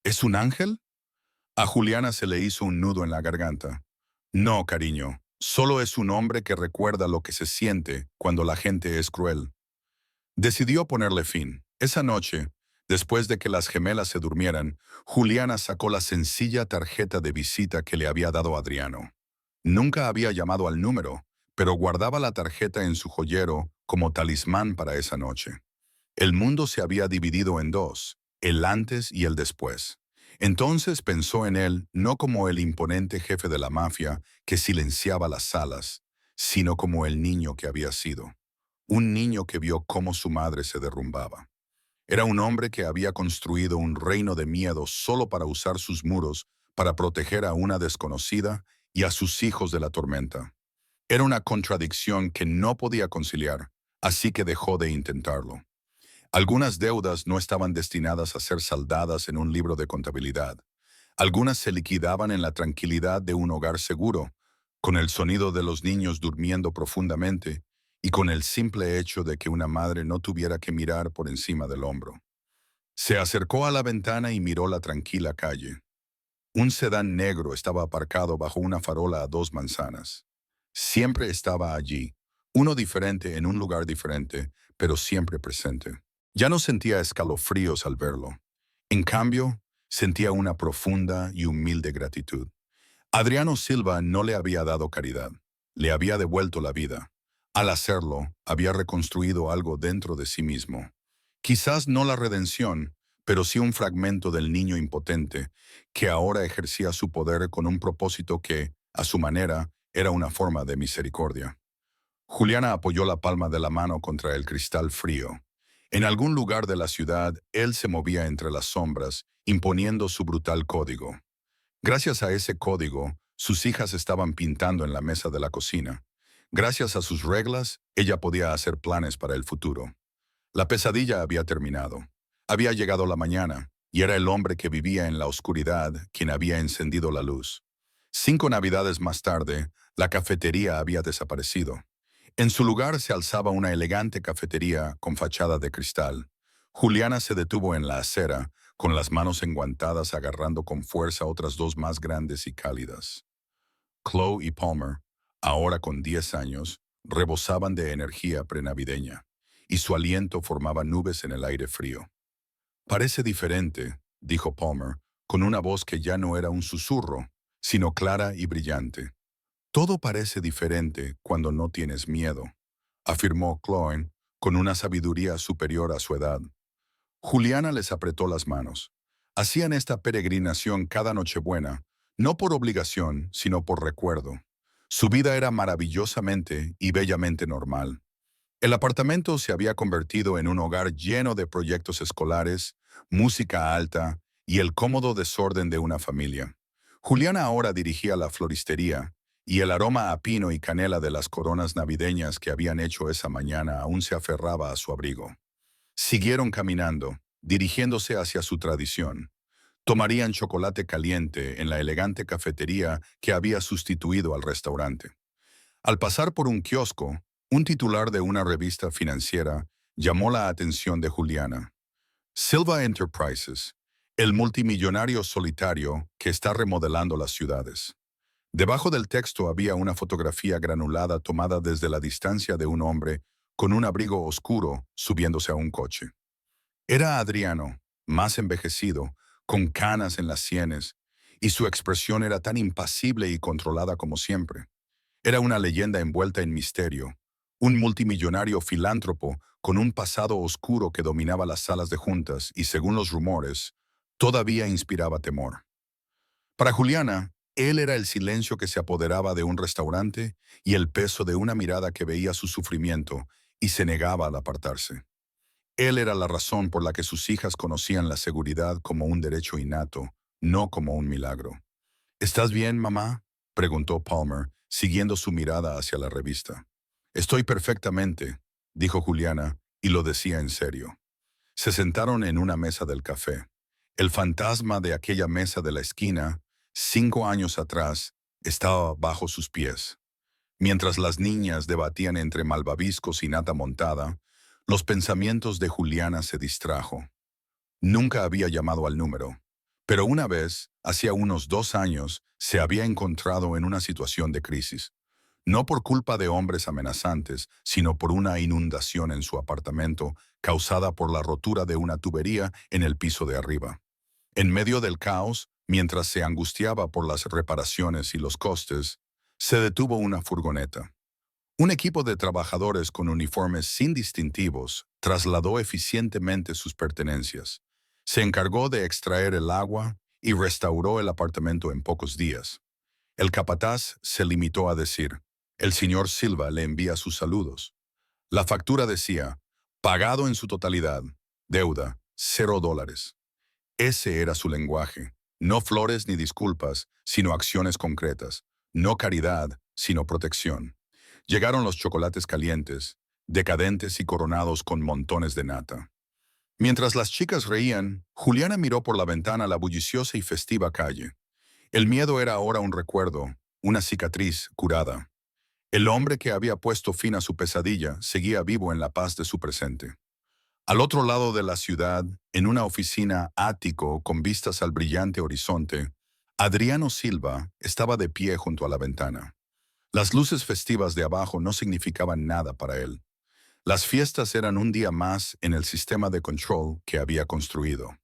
«¿Es un ángel?» A Juliana se le hizo un nudo en la garganta. «No, cariño. Solo es un hombre que recuerda lo que se siente cuando la gente es cruel». Decidió ponerle fin. Esa noche, Después de que las gemelas se durmieran, Juliana sacó la sencilla tarjeta de visita que le había dado Adriano. Nunca había llamado al número, pero guardaba la tarjeta en su joyero como talismán para esa noche. El mundo se había dividido en dos, el antes y el después. Entonces pensó en él no como el imponente jefe de la mafia que silenciaba las salas, sino como el niño que había sido. Un niño que vio cómo su madre se derrumbaba. Era un hombre que había construido un reino de miedo solo para usar sus muros para proteger a una desconocida y a sus hijos de la tormenta. Era una contradicción que no podía conciliar, así que dejó de intentarlo. Algunas deudas no estaban destinadas a ser saldadas en un libro de contabilidad. Algunas se liquidaban en la tranquilidad de un hogar seguro, con el sonido de los niños durmiendo profundamente y con el simple hecho de que una madre no tuviera que mirar por encima del hombro. Se acercó a la ventana y miró la tranquila calle. Un sedán negro estaba aparcado bajo una farola a 2 manzanas. Siempre estaba allí, uno diferente en un lugar diferente, pero siempre presente. Ya no sentía escalofríos al verlo. En cambio, sentía una profunda y humilde gratitud. Adriano Silva no le había dado caridad, le había devuelto la vida. Al hacerlo, había reconstruido algo dentro de sí mismo. Quizás no la redención, pero sí un fragmento del niño impotente, que ahora ejercía su poder con un propósito que, a su manera, era una forma de misericordia. Juliana apoyó la palma de la mano contra el cristal frío. En algún lugar de la ciudad, él se movía entre las sombras, imponiendo su brutal código. Gracias a ese código, sus hijas estaban pintando en la mesa de la cocina. Gracias a sus reglas, ella podía hacer planes para el futuro. La pesadilla había terminado. Había llegado la mañana, y era el hombre que vivía en la oscuridad quien había encendido la luz. 5 navidades más tarde, la cafetería había desaparecido. En su lugar se alzaba una elegante cafetería con fachada de cristal. Juliana se detuvo en la acera, con las manos enguantadas agarrando con fuerza otras dos más grandes y cálidas. Chloe y Palmer, ahora con 10 años, rebosaban de energía prenavideña, y su aliento formaba nubes en el aire frío. Parece diferente, dijo Palmer, con una voz que ya no era un susurro, sino clara y brillante. Todo parece diferente cuando no tienes miedo, afirmó Chloe con una sabiduría superior a su edad. Juliana les apretó las manos. Hacían esta peregrinación cada Nochebuena, no por obligación, sino por recuerdo. Su vida era maravillosamente y bellamente normal. El apartamento se había convertido en un hogar lleno de proyectos escolares, música alta y el cómodo desorden de una familia. Juliana ahora dirigía la floristería, y el aroma a pino y canela de las coronas navideñas que habían hecho esa mañana aún se aferraba a su abrigo. Siguieron caminando, dirigiéndose hacia su tradición. Tomarían chocolate caliente en la elegante cafetería que había sustituido al restaurante. Al pasar por un kiosco, un titular de una revista financiera llamó la atención de Juliana. Silva Enterprises, el multimillonario solitario que está remodelando las ciudades. Debajo del texto había una fotografía granulada tomada desde la distancia de un hombre con un abrigo oscuro subiéndose a un coche. Era Adriano, más envejecido, con canas en las sienes, y su expresión era tan impasible y controlada como siempre. Era una leyenda envuelta en misterio, un multimillonario filántropo con un pasado oscuro que dominaba las salas de juntas y, según los rumores, todavía inspiraba temor. Para Juliana, él era el silencio que se apoderaba de un restaurante y el peso de una mirada que veía su sufrimiento y se negaba al apartarse. Él era la razón por la que sus hijas conocían la seguridad como un derecho innato, no como un milagro. ¿Estás bien, mamá?, preguntó Palmer, siguiendo su mirada hacia la revista. Estoy perfectamente, dijo Juliana, y lo decía en serio. Se sentaron en una mesa del café. El fantasma de aquella mesa de la esquina, 5 años atrás, estaba bajo sus pies. Mientras las niñas debatían entre malvaviscos y nata montada, los pensamientos de Juliana se distrajo. Nunca había llamado al número, pero una vez, hacía unos 2 años, se había encontrado en una situación de crisis. No por culpa de hombres amenazantes, sino por una inundación en su apartamento causada por la rotura de una tubería en el piso de arriba. En medio del caos, mientras se angustiaba por las reparaciones y los costes, se detuvo una furgoneta. Un equipo de trabajadores con uniformes sin distintivos trasladó eficientemente sus pertenencias. Se encargó de extraer el agua y restauró el apartamento en pocos días. El capataz se limitó a decir, «El señor Silva le envía sus saludos». La factura decía, «Pagado en su totalidad. Deuda, $0». Ese era su lenguaje. No flores ni disculpas, sino acciones concretas. No caridad, sino protección. Llegaron los chocolates calientes, decadentes y coronados con montones de nata. Mientras las chicas reían, Juliana miró por la ventana la bulliciosa y festiva calle. El miedo era ahora un recuerdo, una cicatriz curada. El hombre que había puesto fin a su pesadilla seguía vivo en la paz de su presente. Al otro lado de la ciudad, en una oficina ático con vistas al brillante horizonte, Adriano Silva estaba de pie junto a la ventana. Las luces festivas de abajo no significaban nada para él. Las fiestas eran un día más en el sistema de control que había construido.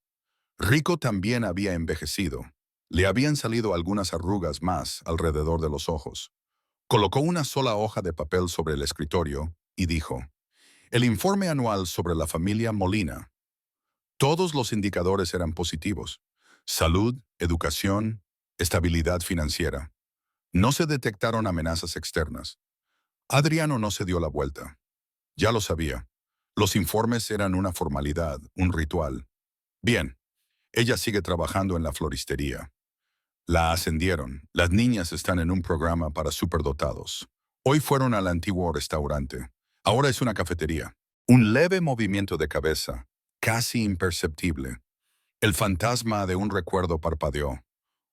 Rico también había envejecido. Le habían salido algunas arrugas más alrededor de los ojos. Colocó una sola hoja de papel sobre el escritorio y dijo, «El informe anual sobre la familia Molina». Todos los indicadores eran positivos. Salud, educación, estabilidad financiera. No se detectaron amenazas externas. Adriano no se dio la vuelta. Ya lo sabía. Los informes eran una formalidad, un ritual. Bien, ella sigue trabajando en la floristería. La ascendieron. Las niñas están en un programa para superdotados. Hoy fueron al antiguo restaurante. Ahora es una cafetería. Un leve movimiento de cabeza, casi imperceptible. El fantasma de un recuerdo parpadeó.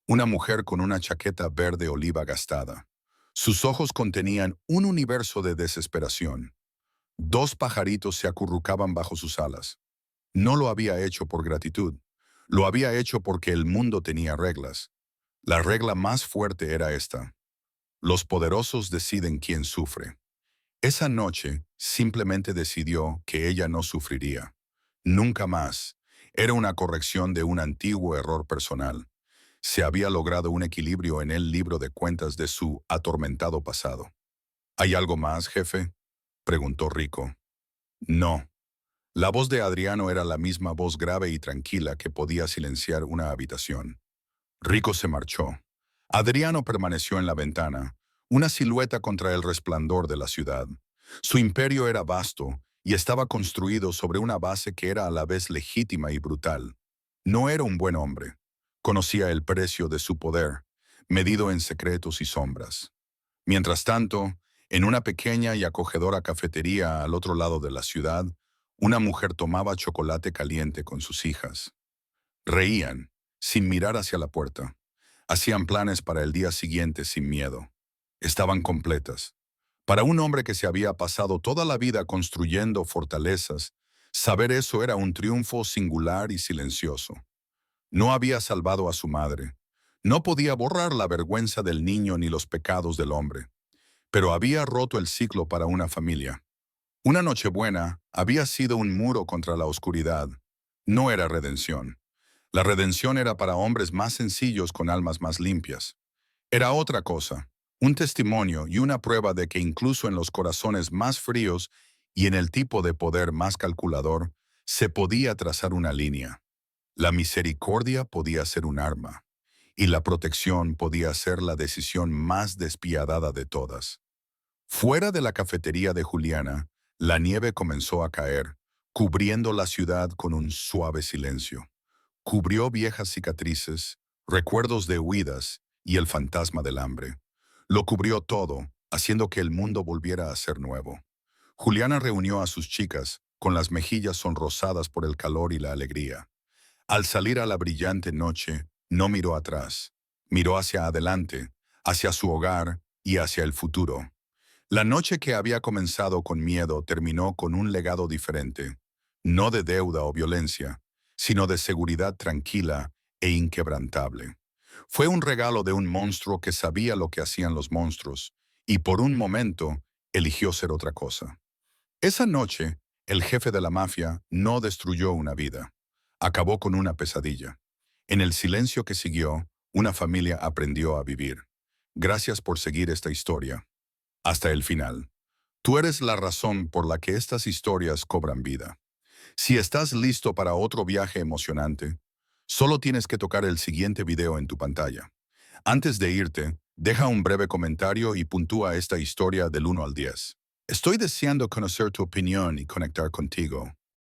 Una mujer con una chaqueta verde oliva gastada. Sus ojos contenían un universo de desesperación. Dos pajaritos se acurrucaban bajo sus alas. No lo había hecho por gratitud. Lo había hecho porque el mundo tenía reglas. La regla más fuerte era esta. Los poderosos deciden quién sufre. Esa noche simplemente decidió que ella no sufriría. Nunca más. Era una corrección de un antiguo error personal. Se había logrado un equilibrio en el libro de cuentas de su atormentado pasado. ¿Hay algo más, jefe?, preguntó Rico. No. La voz de Adriano era la misma voz grave y tranquila que podía silenciar una habitación. Rico se marchó. Adriano permaneció en la ventana, una silueta contra el resplandor de la ciudad. Su imperio era vasto y estaba construido sobre una base que era a la vez legítima y brutal. No era un buen hombre. Conocía el precio de su poder, medido en secretos y sombras. Mientras tanto, en una pequeña y acogedora cafetería al otro lado de la ciudad, una mujer tomaba chocolate caliente con sus hijas. Reían, sin mirar hacia la puerta. Hacían planes para el día siguiente sin miedo. Estaban completas. Para un hombre que se había pasado toda la vida construyendo fortalezas, saber eso era un triunfo singular y silencioso. No había salvado a su madre. No podía borrar la vergüenza del niño ni los pecados del hombre. Pero había roto el ciclo para una familia. Una Nochebuena había sido un muro contra la oscuridad. No era redención. La redención era para hombres más sencillos con almas más limpias. Era otra cosa, un testimonio y una prueba de que incluso en los corazones más fríos y en el tipo de poder más calculador, se podía trazar una línea. La misericordia podía ser un arma, y la protección podía ser la decisión más despiadada de todas. Fuera de la cafetería de Juliana, la nieve comenzó a caer, cubriendo la ciudad con un suave silencio. Cubrió viejas cicatrices, recuerdos de huidas y el fantasma del hambre. Lo cubrió todo, haciendo que el mundo volviera a ser nuevo. Juliana reunió a sus chicas, con las mejillas sonrosadas por el calor y la alegría. Al salir a la brillante noche, no miró atrás. Miró hacia adelante, hacia su hogar y hacia el futuro. La noche que había comenzado con miedo terminó con un legado diferente, no de deuda o violencia, sino de seguridad tranquila e inquebrantable. Fue un regalo de un monstruo que sabía lo que hacían los monstruos y por un momento eligió ser otra cosa. Esa noche, el jefe de la mafia no destruyó una vida, acabó con una pesadilla. En el silencio que siguió, una familia aprendió a vivir. Gracias por seguir esta historia. Hasta el final. Tú eres la razón por la que estas historias cobran vida. Si estás listo para otro viaje emocionante, solo tienes que tocar el siguiente video en tu pantalla. Antes de irte, deja un breve comentario y puntúa esta historia del 1 al 10. Estoy deseando conocer tu opinión y conectar contigo.